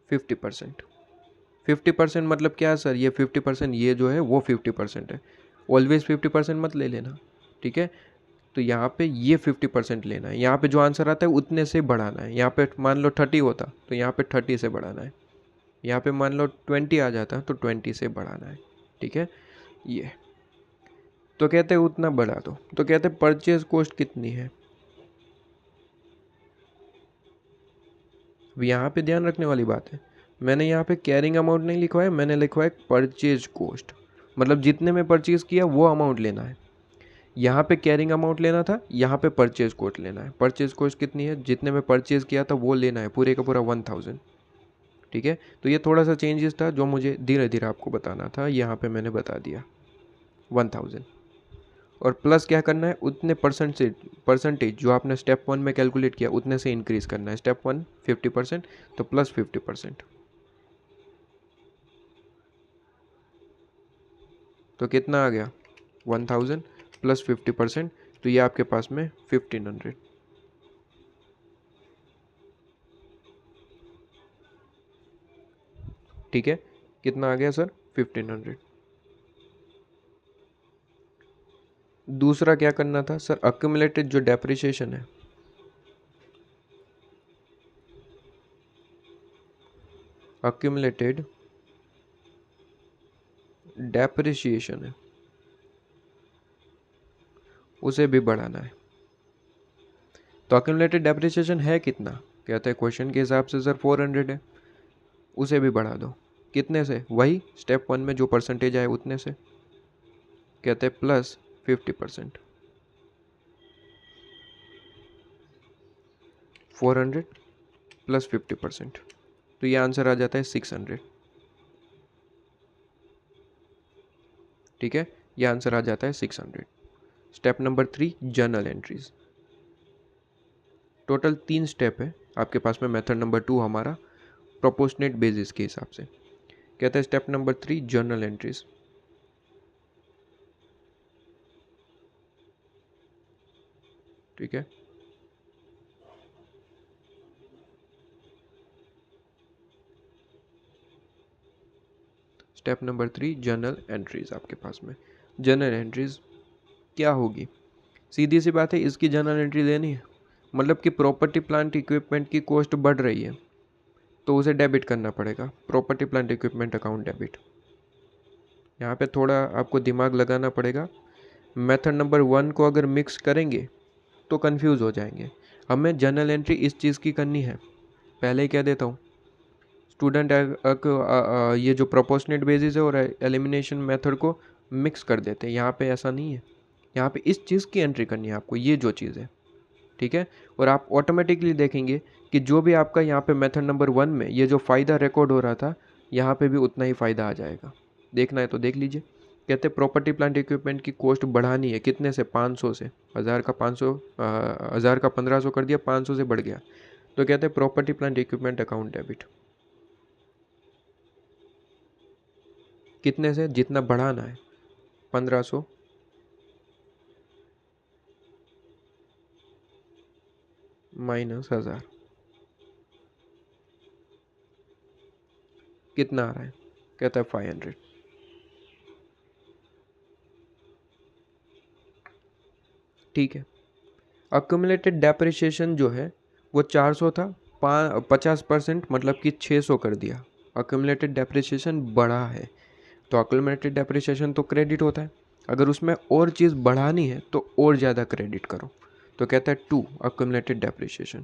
50%। 50% मतलब क्या है सर, ये 50%, ये जो है वो 50% है। ऑलवेज 50% मत ले लेना, ठीक है। तो यहाँ पे ये 50% लेना है, यहाँ पे जो आंसर आता है उतने से बढ़ाना है। यहाँ पे मान लो 30 होता तो यहाँ पे 30 से बढ़ाना है। यहाँ पे मान लो 20 आ जाता तो 20 से बढ़ाना है, ठीक है। ये तो कहते हैं उतना बढ़ा दो, तो कहते हैं परचेज कॉस्ट कितनी है। अब यहाँ पे ध्यान रखने वाली बात है, मैंने यहाँ पे कैरिंग अमाउंट नहीं लिखवाया, मैंने लिखवाया परचेज कॉस्ट, मतलब जितने में परचेज किया वो अमाउंट लेना है। यहाँ पे कैरिंग अमाउंट लेना था, यहाँ पे परचेज कॉस्ट लेना है। परचेज कॉस्ट कितनी है, जितने में परचेज किया था वो लेना है, पूरे का पूरा 1000, ठीक है। तो ये थोड़ा सा चेंजेस था जो मुझे धीरे धीरे आपको बताना था, यहाँ पे मैंने बता दिया 1000। और प्लस क्या करना है, उतने परसेंटेज जो आपने स्टेप 1 में कैलकुलेट किया उतने से इंक्रीज करना है। स्टेप 1 50%, तो प्लस 50%, तो कितना आ गया 1000 प्लस 50%, तो ये आपके पास में 1500, ठीक है। कितना आ गया सर 1500। दूसरा क्या करना था सर, अक्यूमुलेटेड जो डेप्रिसिएशन है, अक्यूमुलेटेड डेप्रिसिएशन है, उसे भी बढ़ाना है। तो अक्यूमुलेटेड डेप्रिसिएशन है कितना, कहते हैं क्वेश्चन के हिसाब से सर 400 है, उसे भी बढ़ा दो। कितने से, वही स्टेप 1 में जो परसेंटेज आए उतने से, कहते हैं प्लस 50%। 400 प्लस 50%, तो ये आंसर आ जाता है 600, ठीक है। ये आंसर आ जाता है 600। Step number 3 journal entries. Total 3 step है आपके पास में मेथड नंबर 2 हमारा प्रोपोर्शनेट बेसिस के हिसाब से। कहते हैं स्टेप नंबर 3 जर्नल एंट्रीज। ठीक है, स्टेप नंबर 3 जर्नल एंट्रीज आपके पास में। जर्नल एंट्रीज क्या होगी? सीधी सी बात है, इसकी जर्नल एंट्री लेनी है। मतलब कि प्रॉपर्टी प्लांट इक्विपमेंट की कॉस्ट बढ़ रही है तो उसे डेबिट करना पड़ेगा, property plant equipment account debit. यहाँ पे थोड़ा आपको दिमाग लगाना पड़ेगा। मेथड नंबर 1 को अगर मिक्स करेंगे तो कंफ्यूज हो जाएंगे। हमें जर्नल एंट्री इस चीज़ की करनी है। पहले ही कह देता हूँ, स्टूडेंट ये जो प्रोपोर्शनेट बेसिस है और एलिमिनेशन मेथड को मिक्स कर देते हैं। यहाँ पे ऐसा नहीं है, यहाँ पे इस चीज़ की एंट्री करनी है आपको, ये जो चीज़ है। ठीक है, और आप ऑटोमेटिकली देखेंगे कि जो भी आपका यहाँ पे मेथड नंबर 1 में ये जो फ़ायदा रिकॉर्ड हो रहा था, यहाँ पे भी उतना ही फ़ायदा आ जाएगा। देखना है तो देख लीजिए। कहते हैं प्रॉपर्टी प्लांट इक्विपमेंट की कॉस्ट बढ़ानी है, कितने से? 500 से। 1000 का 500, 1000 का 1500 कर दिया, 500 से बढ़ गया। तो कहते हैं property plant equipment account debit. कितने से? जितना बढ़ाना है, 1500 माइनस 1000, कितना आ रहा है? कहता है 500। ठीक है, अक्यूमुलेटेड डेप्रिसिएशन जो है वो 400 था, 50% मतलब कि 600 कर दिया। अक्यूमुलेटेड डेप्रिसिएशन बढ़ा है तो अक्यूमुलेटेड डेप्रिसिएशन तो क्रेडिट होता है। अगर उसमें और चीज़ बढ़ानी है तो और ज़्यादा क्रेडिट करो। तो कहता है 2 accumulated depreciation,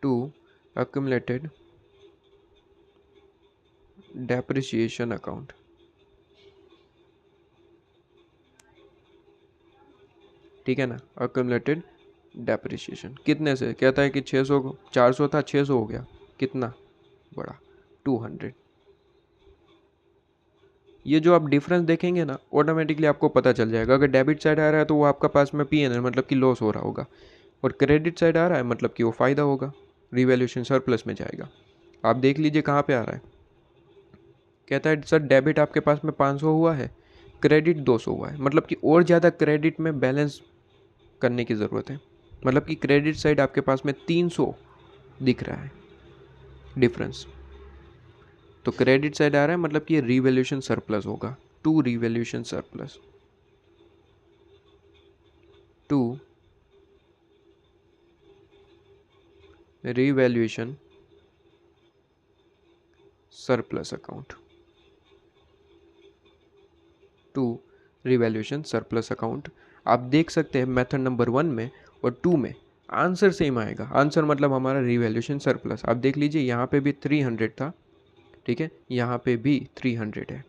2 accumulated depreciation account. ठीक है ना, अक्यूमुलेटेड डेप्रिसिएशन कितने से? कहता है कि 600, 400 था, 600 हो गया, कितना बड़ा? 200। ये जो आप डिफरेंस देखेंगे ना, ऑटोमेटिकली आपको पता चल जाएगा। अगर डेबिट साइड आ रहा है तो वो आपका पास में पीएनएल मतलब कि लॉस हो रहा होगा, और क्रेडिट साइड आ रहा है मतलब कि वो फ़ायदा होगा, रिवैल्यूएशन सरप्लस में जाएगा। आप देख लीजिए कहाँ पे आ रहा है। कहता है सर डेबिट आपके पास में 500 हुआ है, क्रेडिट 200 हुआ है, मतलब कि और ज़्यादा क्रेडिट में बैलेंस करने की ज़रूरत है। मतलब कि क्रेडिट साइड आपके पास में 300 दिख रहा है डिफरेंस, तो क्रेडिट साइड आ रहा है मतलब कि ये रिवैल्यूएशन सरप्लस होगा। 2 revaluation surplus, 2 revaluation surplus account, 2 revaluation surplus account. आप देख सकते हैं मेथड नंबर 1 में और 2 में आंसर सेम आएगा। आंसर मतलब हमारा रिवैल्यूएशन सरप्लस। आप देख लीजिए यहाँ पे भी 300 था, ठीक है, यहाँ पे भी 300 है,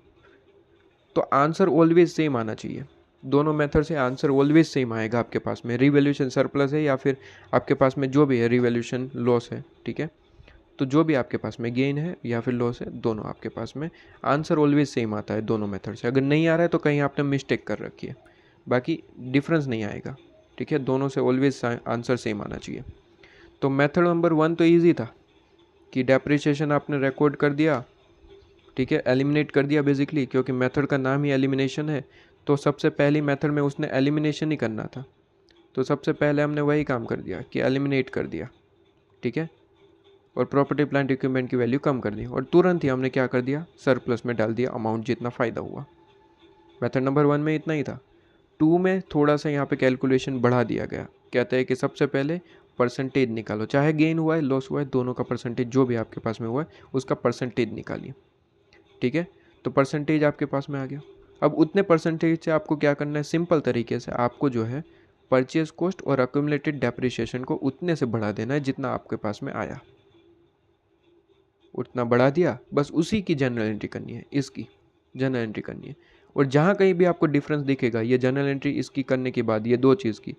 तो आंसर ऑलवेज सेम आना चाहिए। दोनों मेथड से आंसर ऑलवेज सेम आएगा आपके पास में, रिवैल्यूएशन सरप्लस है या फिर आपके पास में जो भी है रिवैल्यूएशन लॉस है। ठीक है, तो जो भी आपके पास में गेन है या फिर लॉस है, दोनों आपके पास में आंसर ऑलवेज सेम आता है दोनों मेथड से। अगर नहीं आ रहा है तो कहीं आपने मिस्टेक कर रखी है, बाकी डिफरेंस नहीं आएगा। ठीक है, दोनों से ऑलवेज आंसर सेम आना चाहिए। तो मेथड नंबर 1 तो ईजी था कि डेप्रिसिएशन आपने रिकॉर्ड कर दिया, ठीक है, एलिमिनेट कर दिया बेसिकली, क्योंकि मेथड का नाम ही एलिमिनेशन है। तो सबसे पहली मेथड में उसने एलिमिनेशन ही करना था, तो सबसे पहले हमने वही काम कर दिया कि एलिमिनेट कर दिया। ठीक है, और प्रॉपर्टी प्लांट इक्विपमेंट की वैल्यू कम कर दी और तुरंत ही हमने क्या कर दिया, सरप्लस में डाल दिया अमाउंट जितना फ़ायदा हुआ। मेथड नंबर 1 में इतना ही था। 2 में थोड़ा सा यहाँ पे कैलकुलेशन बढ़ा दिया गया। कहता है कि सबसे पहले परसेंटेज निकालो, चाहे गेन हुआ है लॉस हुआ है, दोनों का परसेंटेज जो भी आपके पास में हुआ है उसका परसेंटेज निकालिए। ठीक है, तो परसेंटेज आपके पास में आ गया। अब उतने परसेंटेज से आपको क्या करना है, सिंपल तरीके से आपको जो है परचेज कॉस्ट और अक्यूमुलेटेड डेप्रिसिएशन को उतने से बढ़ा देना है जितना आपके पास में आया, उतना बढ़ा दिया। बस उसी की जनरल एंट्री करनी है, इसकी जनरल एंट्री करनी है। और जहाँ कहीं भी आपको डिफरेंस दिखेगा, ये जनरल एंट्री इसकी करने के बाद ये दो चीज़ की,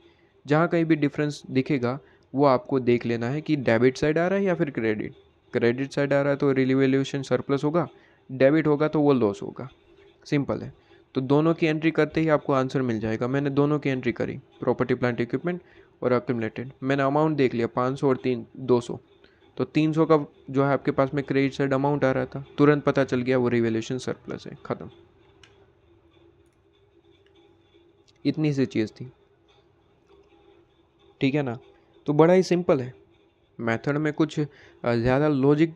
जहाँ कहीं भी डिफरेंस दिखेगा वो आपको देख लेना है कि डेबिट साइड आ रहा है या फिर क्रेडिट। क्रेडिट साइड आ रहा है तो रिवैल्यूएशन सरप्लस होगा, डेबिट होगा तो वो लॉस होगा। सिंपल है। तो दोनों की एंट्री करते ही आपको आंसर मिल जाएगा। मैंने दोनों की एंट्री करी, प्रॉपर्टी प्लांट इक्विपमेंट और अक्यूमुलेटेड। मैंने अमाउंट देख लिया 500 और 200, तो 300 का जो है आपके पास में क्रेडिट साइड अमाउंट आ रहा था, तुरंत पता चल गया वो रिवैल्यूएशन सरप्लस है, ख़त्म। इतनी सी चीज़ थी, ठीक है ना। तो बड़ा ही सिंपल है, मेथड में कुछ ज़्यादा लॉजिक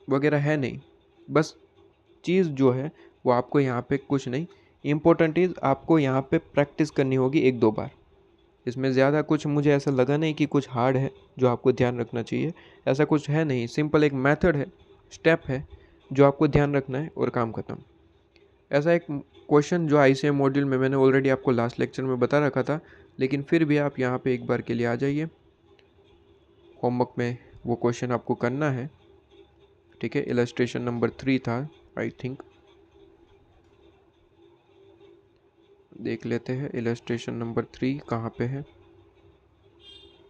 वगैरह है नहीं, बस चीज़ जो है वो आपको यहाँ पे कुछ नहीं, इम्पोर्टेंट चीज़ आपको यहाँ पे प्रैक्टिस करनी होगी 1-2 बार। इसमें ज़्यादा कुछ मुझे ऐसा लगा नहीं कि कुछ हार्ड है जो आपको ध्यान रखना चाहिए, ऐसा कुछ है नहीं। सिंपल एक मेथड है, स्टेप है जो आपको ध्यान रखना है और काम खत्म। ऐसा एक क्वेश्चन जो ICM मॉड्यूल में मैंने ऑलरेडी आपको लास्ट लेक्चर में बता रखा था, लेकिन फिर भी आप यहाँ पे एक बार के लिए आ जाइए। होमवर्क में वो क्वेश्चन आपको करना है, ठीक है। इलस्ट्रेशन नंबर 3 था आई थिंक, देख लेते हैं इलस्ट्रेशन नंबर 3 कहाँ पे है।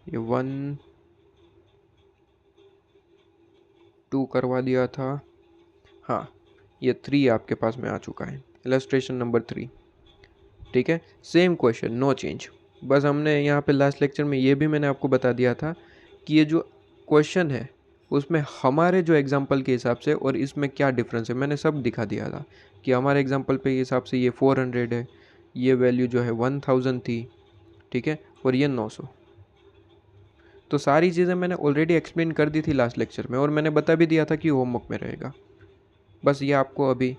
ये 1, 2 करवा दिया था, हाँ ये 3 आपके पास में आ चुका है, इलस्ट्रेशन नंबर 3, ठीक है। Same question, no change. बस हमने यहाँ पे लास्ट लेक्चर में ये भी मैंने आपको बता दिया था कि ये जो क्वेश्चन है उसमें हमारे जो एग्जांपल के हिसाब से और इसमें क्या डिफरेंस है, मैंने सब दिखा दिया था कि हमारे एग्जांपल पे हिसाब से ये 400 है, ये वैल्यू जो है 1000 थी, ठीक है, और ये 900। तो सारी चीज़ें मैंने ऑलरेडी एक्सप्लेन कर दी थी लास्ट लेक्चर में, और मैंने बता भी दिया था कि होमवर्क में रहेगा। बस ये आपको अभी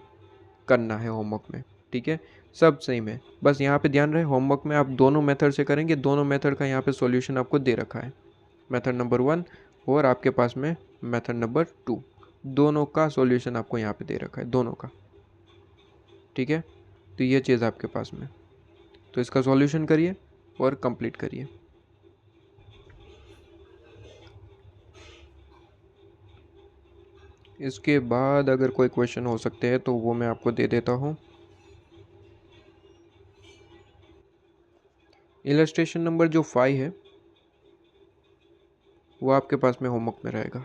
करना है होमवर्क में, ठीक है, सब सेम है। बस यहाँ पे ध्यान रहे, होमवर्क में आप दोनों मेथड से करेंगे, दोनों मेथड का यहाँ पे सॉल्यूशन आपको दे रखा है, मेथड नंबर 1 और आपके पास में मेथड नंबर 2, दोनों का सॉल्यूशन आपको यहाँ पे दे रखा है, दोनों का, ठीक है। तो ये चीज़ आपके पास में, तो इसका सॉल्यूशन करिए और कंप्लीट करिए। इसके बाद अगर कोई क्वेश्चन हो सकते हैं तो वो मैं आपको दे देता हूँ। इलस्ट्रेशन नंबर जो 5 है वो आपके पास में होमवर्क में रहेगा।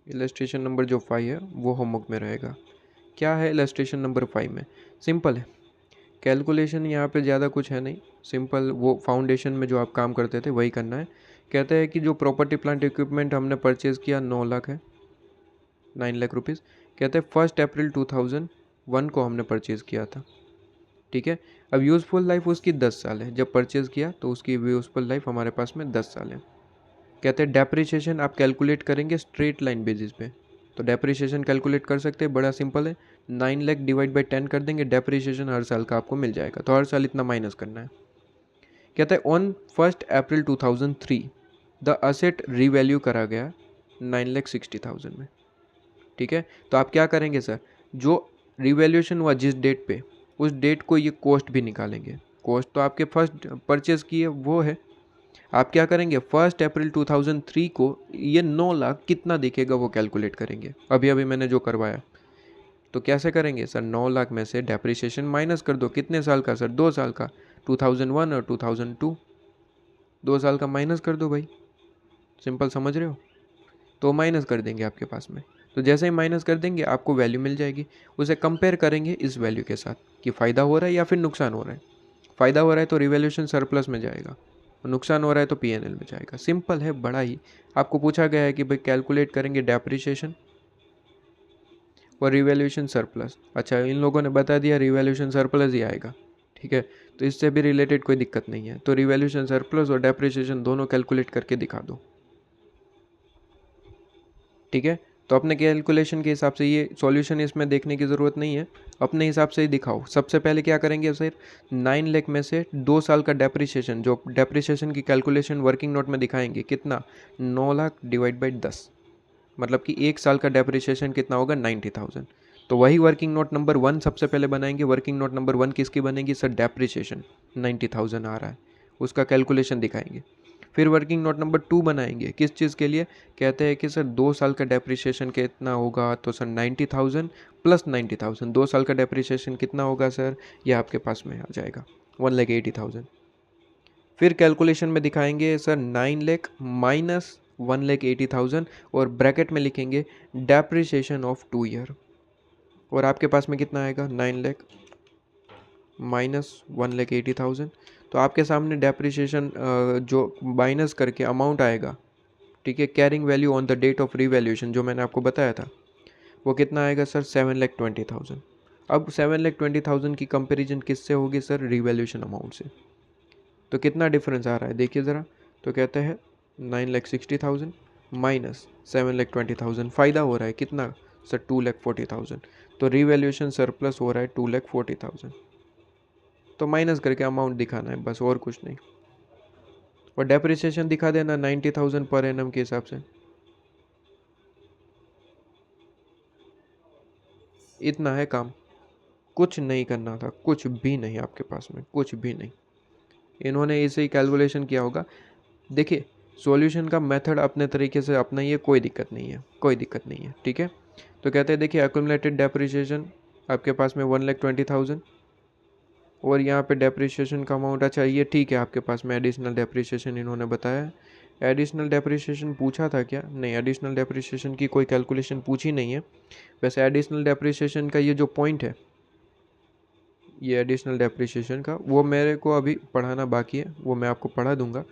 इलस्ट्रेशन नंबर जो 5 है वो होमवर्क में रहेगा। क्या है इलस्ट्रेशन नंबर 5 में? सिंपल है, कैलकुलेशन यहाँ पे ज़्यादा कुछ है नहीं, सिंपल वो फाउंडेशन में जो आप काम करते थे वही करना है। कहते हैं कि जो प्रॉपर्टी प्लांट इक्विपमेंट हमने परचेज़ किया 9 लाख है, 9 लाख रुपीज़। कहते हैं 1 अप्रैल 2001 को हमने परचेज़ किया था, ठीक है। अब यूज़फुल लाइफ उसकी 10 साल है, जब परचेज़ किया तो उसकी यूज़फुल लाइफ हमारे पास में 10 साल है। कहते हैं डेप्रिसिएशन आप कैलकुलेट करेंगे स्ट्रेट लाइन बेसिस पे, तो डेप्रिसिएशन कैलकुलेट कर सकते हैं, बड़ा सिंपल है, 9 लाख डिवाइड बाई 10 कर देंगे, डेप्रिसिएशन हर साल का आपको मिल जाएगा, तो हर साल इतना माइनस करना है। कहता है on 1 April 2003 the asset revalue करा गया 9,60,000 में, ठीक है। तो आप क्या करेंगे सर, जो रिवैल्यूएशन हुआ जिस डेट पे, उस डेट को ये कॉस्ट भी निकालेंगे। कॉस्ट तो आपके फर्स्ट परचेज की है वो है, आप क्या करेंगे 1 अप्रैल 2003 को ये 9 लाख कितना दिखेगा वो कैलकुलेट करेंगे, अभी अभी मैंने जो करवाया। तो कैसे करेंगे सर, 9 लाख में से डेप्रिसिएशन माइनस कर दो, कितने साल का सर, 2 साल का, 2001 और 2002, 2 साल का माइनस कर दो भाई, सिंपल समझ रहे हो। तो माइनस कर देंगे आपके पास में, तो जैसे ही माइनस कर देंगे आपको वैल्यू मिल जाएगी, उसे कंपेयर करेंगे इस वैल्यू के साथ कि फ़ायदा हो रहा है या फिर नुकसान हो रहा है। फ़ायदा हो रहा है तो रिवैल्यूएशन सरप्लस में जाएगा, नुकसान हो रहा है तो P&L में जाएगा। सिंपल है, बड़ा ही। आपको पूछा गया है कि भाई कैलकुलेट करेंगे डेप्रिसिएशन और रिवैल्यूएशन सरप्लस, अच्छा इन लोगों ने बता दिया रिवैल्यूएशन सरप्लस ही आएगा, ठीक है, तो इससे भी रिलेटेड कोई दिक्कत नहीं है। तो रिवैल्यूएशन सरप्लस और डेप्रिसिएशन दोनों कैलकुलेट करके दिखा दो, ठीक है। तो अपने कैलकुलेशन के हिसाब से, ये सॉल्यूशन इसमें देखने की ज़रूरत नहीं है, अपने हिसाब से ही दिखाओ। सबसे पहले क्या करेंगे सर, 9 लाख में से 2 साल का डेप्रिसिएशन, जो डेप्रिसिएशन की कैलकुलेशन वर्किंग नोट में दिखाएंगे, कितना, 9 लाख डिवाइड बाई 10, मतलब कि 1 साल का डेप्रिसिएशन कितना होगा, 90,000। तो वही वर्किंग नोट नंबर 1 सबसे पहले बनाएंगे। वर्किंग नोट नंबर 1 किसकी बनेगी सर, डेप्रिसिएशन 90,000 आ रहा है, उसका कैलकुलेशन दिखाएंगे। फिर वर्किंग नोट नंबर 2 बनाएंगे, किस चीज़ के लिए, कहते हैं कि सर 2 साल का डेप्रिसिएशन कितना होगा, तो सर 90,000 प्लस 90,000, 2 साल का डेप्रिसिएशन कितना होगा सर, ये आपके पास में आ जाएगा 1,80,000। फिर कैलकुलेशन में दिखाएंगे सर 9 लाख माइनस 1,80,000 और ब्रैकेट में लिखेंगे डेप्रिसिएशन ऑफ 2 ईयर, और आपके पास में कितना आएगा 9 लाख माइनस 1,80,000। तो आपके सामने डेप्रिसिएशन जो माइनस करके अमाउंट आएगा, ठीक है, carrying value on the date of revaluation जो मैंने आपको बताया था, वो कितना आएगा सर 7,20,000। अब 7,20,000 की कंपैरिजन किससे होगी सर, रीवैल्यूएशन अमाउंट से। तो कितना डिफरेंस आ रहा है देखिए ज़रा। तो कहते हैं 9,60,000 माइनस 7,20,000, फ़ायदा हो रहा है कितना सर 2,40,000। तो रीवैल्यूएशन सरप्लस हो रहा है 2,40,000। तो माइनस करके अमाउंट दिखाना है बस, और कुछ नहीं। और डेप्रिसिएशन दिखा देना 90,000 पर एनम के हिसाब से। इतना है काम, कुछ नहीं करना था, कुछ भी नहीं आपके पास में, कुछ भी नहीं। इन्होंने इसे ही कैलकुलेशन किया होगा। देखिए सॉल्यूशन का मेथड अपने तरीके से अपनाइए, कोई दिक्कत नहीं है, कोई दिक्कत नहीं है, ठीक है। तो कहते हैं देखिए एक्यूमुलेटेड डेप्रिसिएशन आपके पास में 1,20,000 और यहाँ पे डेप्रिसिएशन का अमाउंट, अच्छा ये ठीक है, आपके पास में एडिशनल डेप्रिसिएशन इन्होंने बताया। एडिशनल डेप्रिसिएशन पूछा था क्या, नहीं, एडिशनल डेप्रिसिएशन की कोई कैलकुलेशन पूछी नहीं है। वैसे एडिशनल डेप्रिसिएशन का ये जो पॉइंट है, ये एडिशनल डेप्रिसिएशन का, वो मेरे को अभी पढ़ाना बाकी है, वो मैं आपको पढ़ा दूंगा,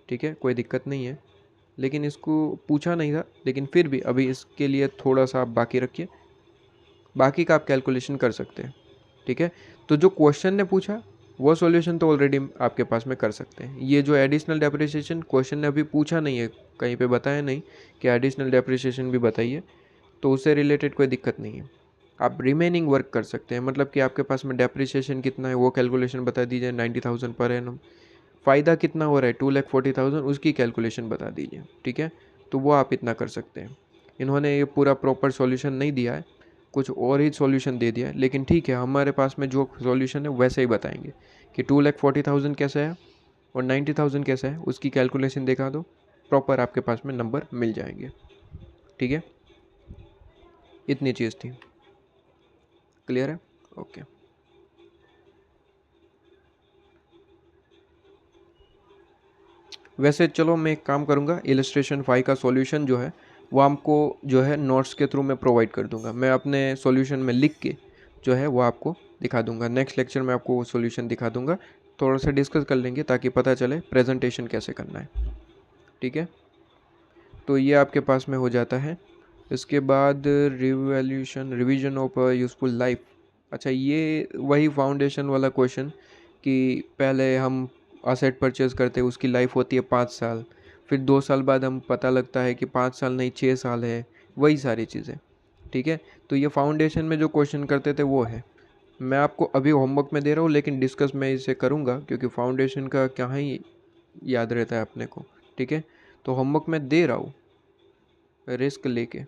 ठीक है, कोई दिक्कत नहीं है। लेकिन इसको पूछा नहीं था, लेकिन फिर भी अभी इसके लिए थोड़ा सा आप बाकी रखिए, बाकी का आप कैलकुलेशन कर सकते हैं, ठीक है। तो जो क्वेश्चन ने पूछा वो सॉल्यूशन तो ऑलरेडी आपके पास में कर सकते हैं। ये जो एडिशनल डेप्रिसिएशन क्वेश्चन ने अभी पूछा नहीं है, कहीं पे बताया नहीं कि एडिशनल डेप्रिसिएशन भी बताइए, तो उससे रिलेटेड कोई दिक्कत नहीं है। आप रिमेनिंग वर्क कर सकते हैं, मतलब कि आपके पास में डेप्रिसिएशन कितना है वो कैलकुलेशन बता दीजिए 90,000 पर एनम, फ़ायदा कितना हो रहा है 2,40,000, उसकी कैलकुलेशन बता दीजिए, ठीक है। तो वो आप इतना कर सकते हैं। इन्होंने ये पूरा प्रॉपर सॉल्यूशन नहीं दिया है, कुछ और ही सॉल्यूशन दे दिया है, लेकिन ठीक है, हमारे पास में जो सॉल्यूशन है वैसे ही बताएंगे कि 2,40,000 कैसा है और 90,000 कैसा है, उसकी कैलकुलेशन दिखा दो, प्रॉपर आपके पास में नंबर मिल जाएंगे, ठीक है। इतनी चीज़ थी, क्लियर है, ओके। वैसे चलो मैं एक काम करूँगा, इलस्ट्रेशन 5 का सॉल्यूशन जो है वो आपको जो है नोट्स के थ्रू मैं प्रोवाइड कर दूंगा, मैं अपने सॉल्यूशन में लिख के जो है वो आपको दिखा दूंगा। नेक्स्ट लेक्चर में आपको वो सॉल्यूशन दिखा दूंगा, थोड़ा सा डिस्कस कर लेंगे ताकि पता चले प्रेजेंटेशन कैसे करना है, ठीक है। तो ये आपके पास में हो जाता है। इसके बाद रिवीजन ऑफ यूज़फुल लाइफ। अच्छा, ये वही फाउंडेशन वाला क्वेश्चन कि पहले हम असेट परचेज़ करते हैं, उसकी लाइफ होती है 5 साल, फिर 2 साल बाद हम पता लगता है कि 5 साल नहीं 6 साल है, वही सारी चीज़ें, ठीक है। तो ये फाउंडेशन में जो क्वेश्चन करते थे वो है। मैं आपको अभी होमवर्क में दे रहा हूँ, लेकिन डिस्कस मैं इसे करूँगा क्योंकि फाउंडेशन का क्या ही याद रहता है अपने को, ठीक है। तो होमवर्क में दे रहा हूँ रिस्क लेके,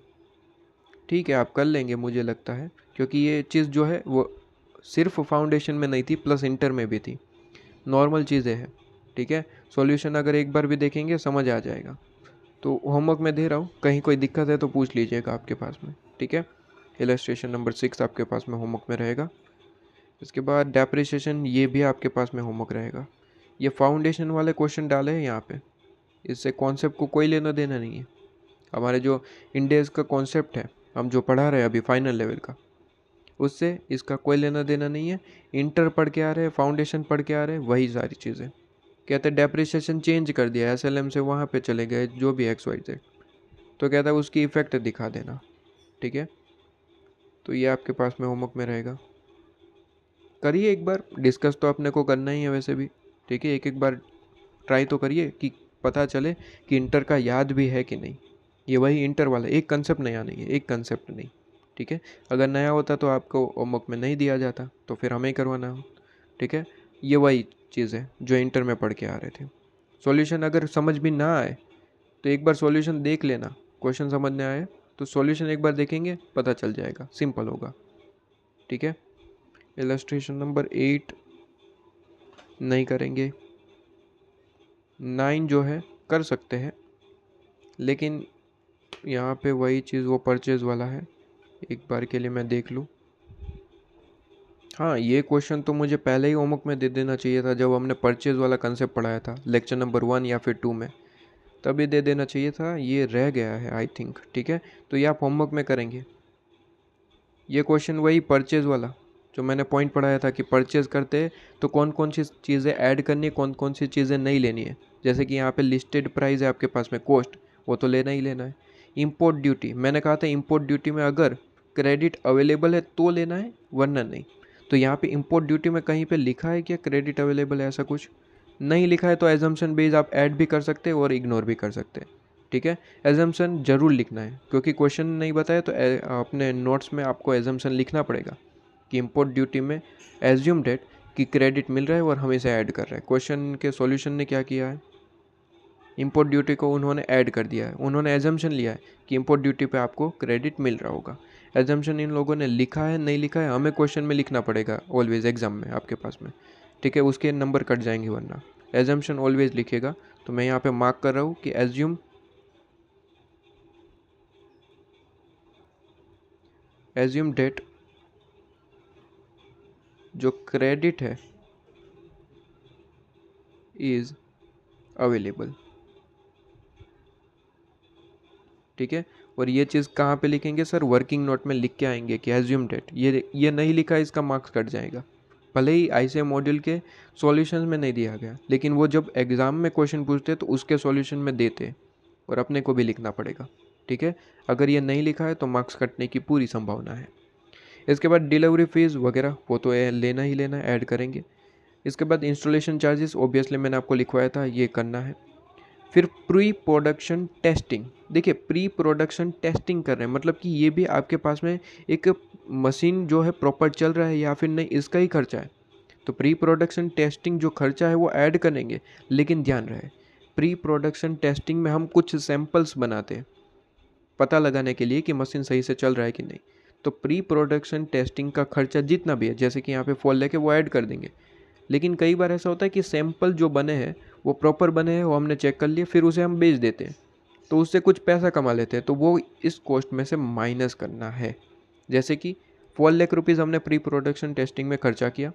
ठीक है, आप कर लेंगे मुझे लगता है, क्योंकि ये चीज़ जो है वो सिर्फ फाउंडेशन में नहीं थी, प्लस इंटर में भी थी, नॉर्मल चीज़ें हैं, ठीक है। सॉल्यूशन अगर एक बार भी देखेंगे समझ आ जाएगा। तो होमवर्क में दे रहा हूँ, कहीं कोई दिक्कत है तो पूछ लीजिएगा आपके पास में, ठीक है। इलस्ट्रेशन नंबर 6 आपके पास में होमवर्क में रहेगा। इसके बाद डेप्रिसिएशन, ये भी आपके पास में होमवर्क रहेगा। ये फाउंडेशन वाले क्वेश्चन डाले हैं यहाँ पे, इससे कॉन्सेप्ट को कोई लेना देना नहीं है। हमारे जो इंडेज का कॉन्सेप्ट है, हम जो पढ़ा रहे हैं अभी फाइनल लेवल का, उससे इसका कोई लेना देना नहीं है। इंटर पढ़ के आ रहे हैं, फाउंडेशन पढ़ के आ रहे हैं, वही सारी चीज़ें। कहते हैं डेप्रिसिएशन चेंज कर दिया, एसएलएम से वहाँ पे चले गए, जो भी XYZ, तो कहता है उसकी इफ़ेक्ट दिखा देना, ठीक है। तो ये आपके पास में होमवर्क में रहेगा, करिए एक बार, डिस्कस तो अपने को करना ही है वैसे भी, ठीक है। एक एक बार ट्राई तो करिए कि पता चले कि इंटर का याद भी है कि नहीं। ये वही इंटर वाला, एक कंसेप्ट नया नहीं है, एक कंसेप्ट नहीं, ठीक है। अगर नया होता तो आपको होमवर्क में नहीं दिया जाता, तो फिर हमें ही करवाना हो, ठीक है। ये वही चीज़ है जो इंटर में पढ़ के आ रहे थे। सॉल्यूशन अगर समझ भी ना आए तो एक बार सॉल्यूशन देख लेना, क्वेश्चन समझ में आए तो सॉल्यूशन एक बार देखेंगे, पता चल जाएगा, सिंपल होगा, ठीक है। इलस्ट्रेशन नंबर 8 नहीं करेंगे, 9 जो है कर सकते हैं, लेकिन यहाँ पे वही चीज़ वो परचेज़ वाला है, एक बार के लिए मैं देख लूँ। हाँ, ये क्वेश्चन तो मुझे पहले ही होमवर्क में दे देना चाहिए था, जब हमने परचेज़ वाला कंसेप्ट पढ़ाया था लेक्चर नंबर 1 या फिर 2 में, तभी दे देना चाहिए था। ये रह गया है आई थिंक, ठीक है। तो ये आप होमवर्क में करेंगे, ये क्वेश्चन वही परचेज वाला जो मैंने पॉइंट पढ़ाया था कि परचेज करते हैं तो कौन कौन सी चीज़ें ऐड करनी है, कौन कौन सी चीज़ें नहीं लेनी है। जैसे कि यहाँ पे लिस्टेड प्राइस है आपके पास में, कॉस्ट, वो तो लेना ही लेना है। इंपोर्ट ड्यूटी, मैंने कहा था इंपोर्ट ड्यूटी में अगर क्रेडिट अवेलेबल है तो लेना है, वरना नहीं। तो यहाँ पे इंपोर्ट ड्यूटी में कहीं पे लिखा है क्या क्रेडिट अवेलेबल है? ऐसा कुछ नहीं लिखा है, तो एजम्पशन बेस आप ऐड भी कर सकते हैं और इग्नोर भी कर सकते हैं। ठीक है, एजम्पशन जरूर लिखना है, क्योंकि क्वेश्चन नहीं बताया तो अपने नोट्स में आपको एजम्पशन लिखना पड़ेगा कि इंपोर्ट ड्यूटी में एज्यूम डेट कि क्रेडिट मिल रहा है और हम इसे ऐड कर रहे हैं। क्वेश्चन के सॉल्यूशन ने क्या किया है, इंपोर्ट ड्यूटी को उन्होंने ऐड कर दिया है, उन्होंने एजम्पशन लिया है कि इंपोर्ट ड्यूटी पे आपको क्रेडिट मिल रहा होगा। एजम्पशन इन लोगों ने लिखा है नहीं लिखा है, हमें क्वेश्चन में लिखना पड़ेगा ऑलवेज एग्जाम में आपके पास में। ठीक है, उसके नंबर कट जाएंगे वरना। एजम्पशन ऑलवेज लिखेगा, तो मैं यहाँ पे मार्क कर रहा हूँ कि एज्यूम डेट जो क्रेडिट है इज अवेलेबल। ठीक है, और ये चीज़ कहाँ पे लिखेंगे सर? वर्किंग नोट में लिख के आएंगे कि एज्यूम डेट। ये नहीं लिखा है, इसका मार्क्स कट जाएगा। भले ही आईसीएम मॉड्यूल के सॉल्यूशंस में नहीं दिया गया, लेकिन वो जब एग्ज़ाम में क्वेश्चन पूछते तो उसके सॉल्यूशन में देते, और अपने को भी लिखना पड़ेगा। ठीक है, अगर ये नहीं लिखा है तो मार्क्स कटने की पूरी संभावना है। इसके बाद डिलीवरी फीस वगैरह वो तो लेना ही लेना, ऐड करेंगे। इसके बाद इंस्टॉलेशन चार्जेस ऑब्वियसली मैंने आपको लिखवाया था, ये करना है। फिर प्री प्रोडक्शन टेस्टिंग, देखिए प्री प्रोडक्शन टेस्टिंग कर रहे हैं मतलब कि ये भी आपके पास में एक मशीन जो है प्रॉपर चल रहा है या फिर नहीं, इसका ही खर्चा है। तो प्री प्रोडक्शन टेस्टिंग जो खर्चा है वो ऐड करेंगे, लेकिन ध्यान रहे प्री प्रोडक्शन टेस्टिंग में हम कुछ सैंपल्स बनाते हैं पता लगाने के लिए कि मशीन सही से चल रहा है कि नहीं। तो प्री प्रोडक्शन टेस्टिंग का खर्चा जितना भी है, जैसे कि यहाँ पे फॉल लेके वो ऐड कर देंगे। लेकिन कई बार ऐसा होता है कि सैंपल जो बने हैं वो प्रॉपर बने हैं, वो हमने चेक कर लिए, फिर उसे हम बेच देते हैं, तो उससे कुछ पैसा कमा लेते हैं, तो वो इस कॉस्ट में से माइनस करना है। जैसे कि 4 लाख रुपीज़ हमने प्री प्रोडक्शन टेस्टिंग में खर्चा किया,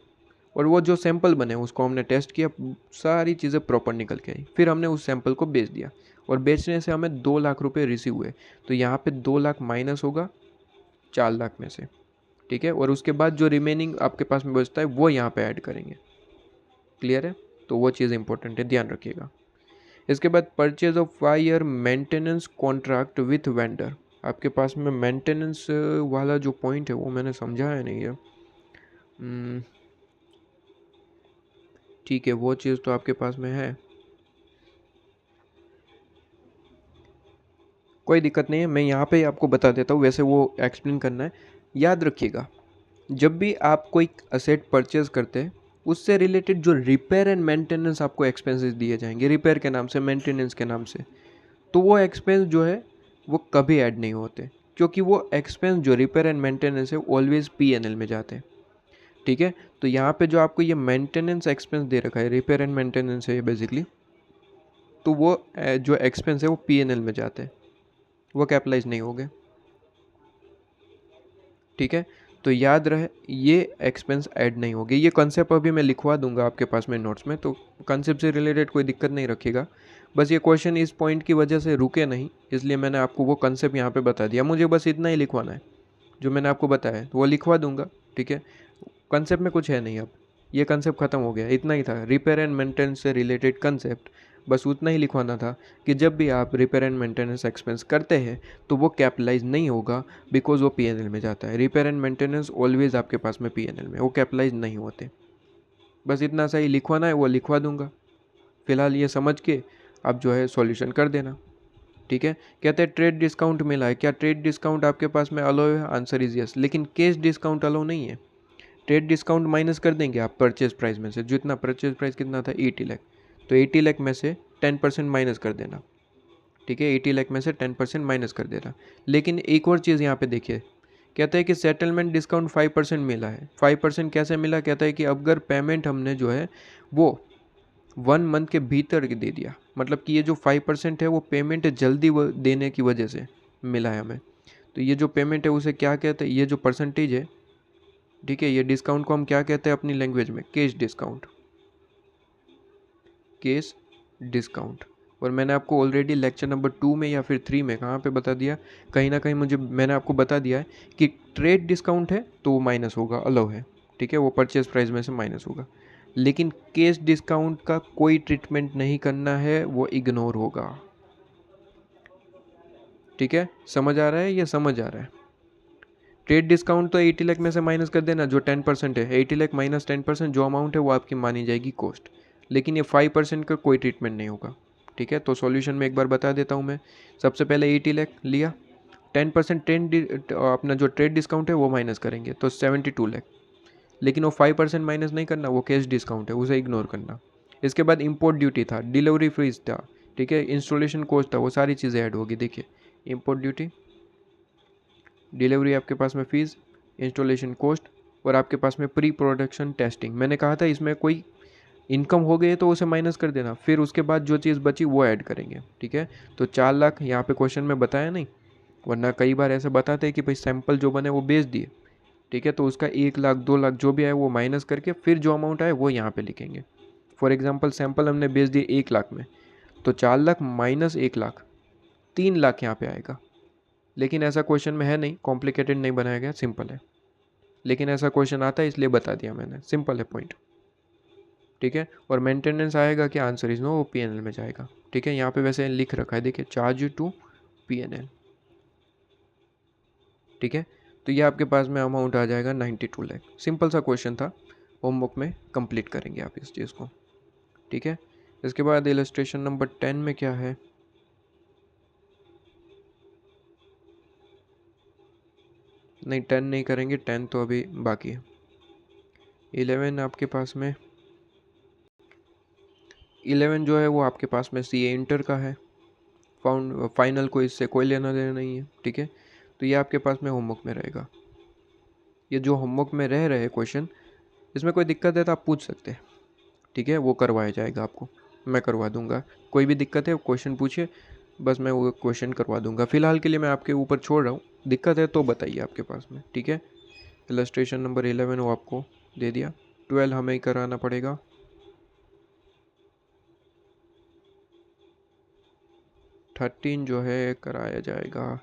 और वो जो सैंपल बने उसको हमने टेस्ट किया, सारी चीज़ें प्रॉपर निकल के आई, फिर हमने उस सैंपल को बेच दिया, और बेचने से हमें 2 लाख रुपये रिसीव हुए। तो यहाँ पे 2 लाख माइनस होगा 4 लाख में से। ठीक है, और उसके बाद जो रिमेनिंग आपके पास में बचता है वो यहाँ पे ऐड करेंगे। क्लियर है? तो वो चीज़ इंपॉर्टेंट है, ध्यान रखिएगा। इसके बाद purchase of wire maintenance contract with vendor, आपके पास में मेंटेनेंस वाला जो पॉइंट है वो मैंने समझाया नहीं है। ठीक है, वो चीज़ तो आपके पास में है, कोई दिक्कत नहीं है, मैं यहाँ पे आपको बता देता हूँ, वैसे वो एक्सप्लेन करना है। याद रखिएगा, जब भी आप कोई असेट परचेज करते हैं उससे रिलेटेड जो रिपेयर एंड मेंटेनेंस आपको एक्सपेंसेस दिए जाएंगे रिपेयर के नाम से, मेंटेनेंस के नाम से, तो वो एक्सपेंस जो है वो कभी ऐड नहीं होते, क्योंकि वो एक्सपेंस जो रिपेयर एंड मेंटेनेंस है ऑलवेज पीएनएल में जाते हैं। ठीक है, तो यहाँ पे जो आपको ये मेंटेनेंस एक्सपेंस दे रखा है, रिपेयर एंड मेंटेनेंस है बेसिकली, तो वो जो एक्सपेंस है वो पीएनएल में जाते हैं, वो कैपिटलाइज नहीं हो गए। ठीक है, तो याद रहे ये एक्सपेंस ऐड नहीं होगी। ये कॉन्सेप्ट अभी मैं लिखवा दूंगा आपके पास में नोट्स में, तो कॉन्सेप्ट से रिलेटेड कोई दिक्कत नहीं रखिएगा। बस ये क्वेश्चन इस पॉइंट की वजह से रुके नहीं, इसलिए मैंने आपको वो कॉन्सेप्ट यहाँ पे बता दिया। मुझे बस इतना ही लिखवाना है जो मैंने आपको बताया है, तो वो लिखवा दूंगा। ठीक है, कॉन्सेप्ट में कुछ है नहीं, अब ये कॉन्सेप्ट ख़त्म हो गया, इतना ही था रिपेयर एंड मेंटेनेंस से रिलेटेड कॉन्सेप्ट, बस उतना ही लिखवाना था कि जब भी आप रिपेयर एंड मेंटेनेंस एक्सपेंस करते हैं तो वो कैपिटलाइज नहीं होगा, बिकॉज वो पीएनएल में जाता है। रिपेयर एंड मेंटेनेंस ऑलवेज आपके पास में पीएनएल में, वो कैपिटलाइज नहीं होते। बस इतना सा ही लिखवाना है, वो लिखवा दूंगा। फिलहाल ये समझ के आप जो है सॉल्यूशन कर देना। ठीक है, कहते हैं ट्रेड डिस्काउंट मिला है, क्या ट्रेड डिस्काउंट आपके पास में अलो है? आंसर इज यस, लेकिन कैश डिस्काउंट अलो नहीं है। ट्रेड डिस्काउंट माइनस कर देंगे आप परचेज प्राइस में से, जितना परचेज प्राइस कितना था 80 लाख, तो 80 लाख में से 10% माइनस कर देना। ठीक है, 80 लाख में से 10% माइनस कर देना। लेकिन एक और चीज़ यहाँ पे देखिए, कहता है कि सेटलमेंट डिस्काउंट 5% मिला है। 5% कैसे मिला? कहता है कि अगर पेमेंट हमने जो है वो 1 मंथ के भीतर दे दिया, मतलब कि ये जो 5% है वो पेमेंट जल्दी देने की वजह से मिला है हमें। तो ये जो पेमेंट है उसे क्या कहते हैं? ये जो परसेंटेज है, ठीक है, ये डिस्काउंट को हम क्या कहते हैं अपनी लैंग्वेज में? Cash discount, cash discount. और मैंने आपको ऑलरेडी लेक्चर नंबर 2 में या फिर 3 में कहाँ पे बता दिया, कहीं ना कहीं मैंने आपको बता दिया है कि ट्रेड डिस्काउंट है तो वो माइनस होगा, अलाउ है, ठीक है, वो परचेज प्राइस में से माइनस होगा। लेकिन कैश डिस्काउंट का कोई ट्रीटमेंट नहीं करना है, वो इग्नोर होगा। ठीक है, समझ आ रहा है, ये समझ आ रहा है। ट्रेड डिस्काउंट तो 80 लाख में से माइनस कर देना, जो 10% है, 80 लाख माइनस 10%, जो अमाउंट है वो आपकी मानी जाएगी कॉस्ट। लेकिन ये 5% का कोई ट्रीटमेंट नहीं होगा। ठीक है, तो सॉल्यूशन में एक बार बता देता हूँ मैं। सबसे पहले 80 लाख लिया, 10% अपना जो ट्रेड डिस्काउंट है वो माइनस करेंगे तो 72 लाख। लेकिन वो 5% माइनस नहीं करना, वो कैश डिस्काउंट है, उसे इग्नोर करना। इसके बाद इंपोर्ट ड्यूटी था, डिलीवरी फीस था, ठीक है, इंस्टॉलेशन कॉस्ट था, वो सारी चीज़ें ऐड होगी। देखिए, इंपोर्ट ड्यूटी, डिलीवरी आपके पास में फ़ीस, इंस्टॉलेशन कॉस्ट, और आपके पास में प्री प्रोडक्शन टेस्टिंग। मैंने कहा था इसमें कोई इनकम हो गई तो उसे माइनस कर देना, फिर उसके बाद जो चीज़ बची वो ऐड करेंगे। ठीक है, तो 4 लाख यहाँ पे क्वेश्चन में बताया नहीं, वरना कई बार ऐसे बताते हैं कि भाई सैंपल जो बने वो बेच दिए। ठीक है, तो उसका 1 लाख 2 लाख जो भी आए वो माइनस करके फिर जो अमाउंट आए वो यहाँ पे लिखेंगे। फॉर एग्जांपल सैंपल हमने बेच दिए 1 लाख में, तो 4 लाख माइनस 1 लाख, 3 लाख यहाँ पे आएगा। लेकिन ऐसा क्वेश्चन में है नहीं, कॉम्प्लिकेटेड नहीं बनाया गया, सिंपल है। लेकिन ऐसा क्वेश्चन आता है इसलिए बता दिया मैंने, सिंपल है पॉइंट। ठीक है, और मेंटेनेंस आएगा कि आंसर इज नो, वो पीएनएल में जाएगा। ठीक है, यहाँ पे वैसे लिख रखा है, देखिए, चार्ज टू पीएनएल। ठीक है, तो ये आपके पास में अमाउंट आ जाएगा 92 लाख। सिंपल सा क्वेश्चन था, होमवर्क में कंप्लीट करेंगे आप इस चीज़ को। ठीक है, इसके बाद इलस्ट्रेशन नंबर 10 में क्या है, नहीं 10 नहीं करेंगे, 10 तो अभी बाकी है। 11 आपके पास में, 11 जो है वो आपके पास में सीए इंटर का है, फाइनल को इससे कोई लेना देना नहीं है। ठीक है, तो ये आपके पास में होमवर्क में रहेगा। ये जो होमवर्क में रह रहे क्वेश्चन, इसमें कोई दिक्कत है तो आप पूछ सकते हैं। ठीक है, वो करवाया जाएगा आपको, मैं करवा दूंगा। कोई भी दिक्कत है क्वेश्चन पूछिए, बस मैं वो क्वेश्चन करवा दूंगा। फिलहाल के लिए मैं आपके ऊपर छोड़ रहा हूँ, दिक्कत है तो बताइए आपके पास में। ठीक है, इलस्ट्रेशन नंबर 11 वो आपको दे दिया, 12 हमें ही कराना पड़ेगा। थर्टीन जो है कराया जाएगा।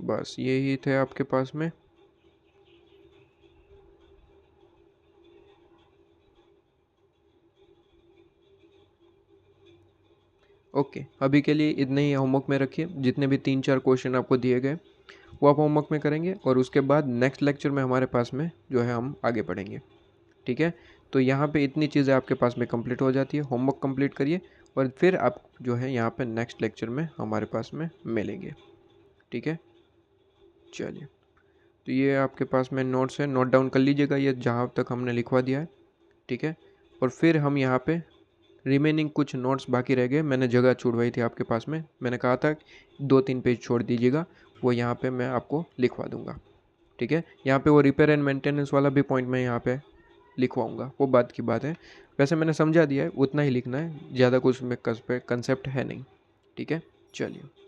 बस यही थे आपके पास में। ओके, अभी के लिए इतने ही होमवर्क में रखिए। जितने भी 3-4 क्वेश्चन आपको दिए गए वो आप होमवर्क में करेंगे, और उसके बाद नेक्स्ट लेक्चर में हमारे पास में जो है हम आगे बढ़ेंगे। ठीक है, तो यहाँ पे इतनी चीज़ें आपके पास में कंप्लीट हो जाती है। होमवर्क कंप्लीट करिए और फिर आप जो है यहाँ पे नेक्स्ट लेक्चर में हमारे पास में मिलेंगे। ठीक है, चलिए, तो ये आपके पास में नोट्स है, नोट डाउन कर लीजिएगा ये जहाँ तक हमने लिखवा दिया है। ठीक है, और फिर हम यहाँ पे रिमेनिंग कुछ नोट्स बाकी रह गए, मैंने जगह छुड़वाई थी आपके पास में, मैंने कहा था 2-3 पेज छोड़ दीजिएगा, वो यहाँ पे मैं आपको लिखवा दूंगा। ठीक है, यहाँ पे वो रिपेयर एंड मेंटेनेंस वाला भी पॉइंट मैं यहाँ पे लिखवाऊंगा, वो बात की बात है। वैसे मैंने समझा दिया है, उतना ही लिखना है, ज़्यादा कुछ में कंसेप्ट है नहीं। ठीक है, चलिए।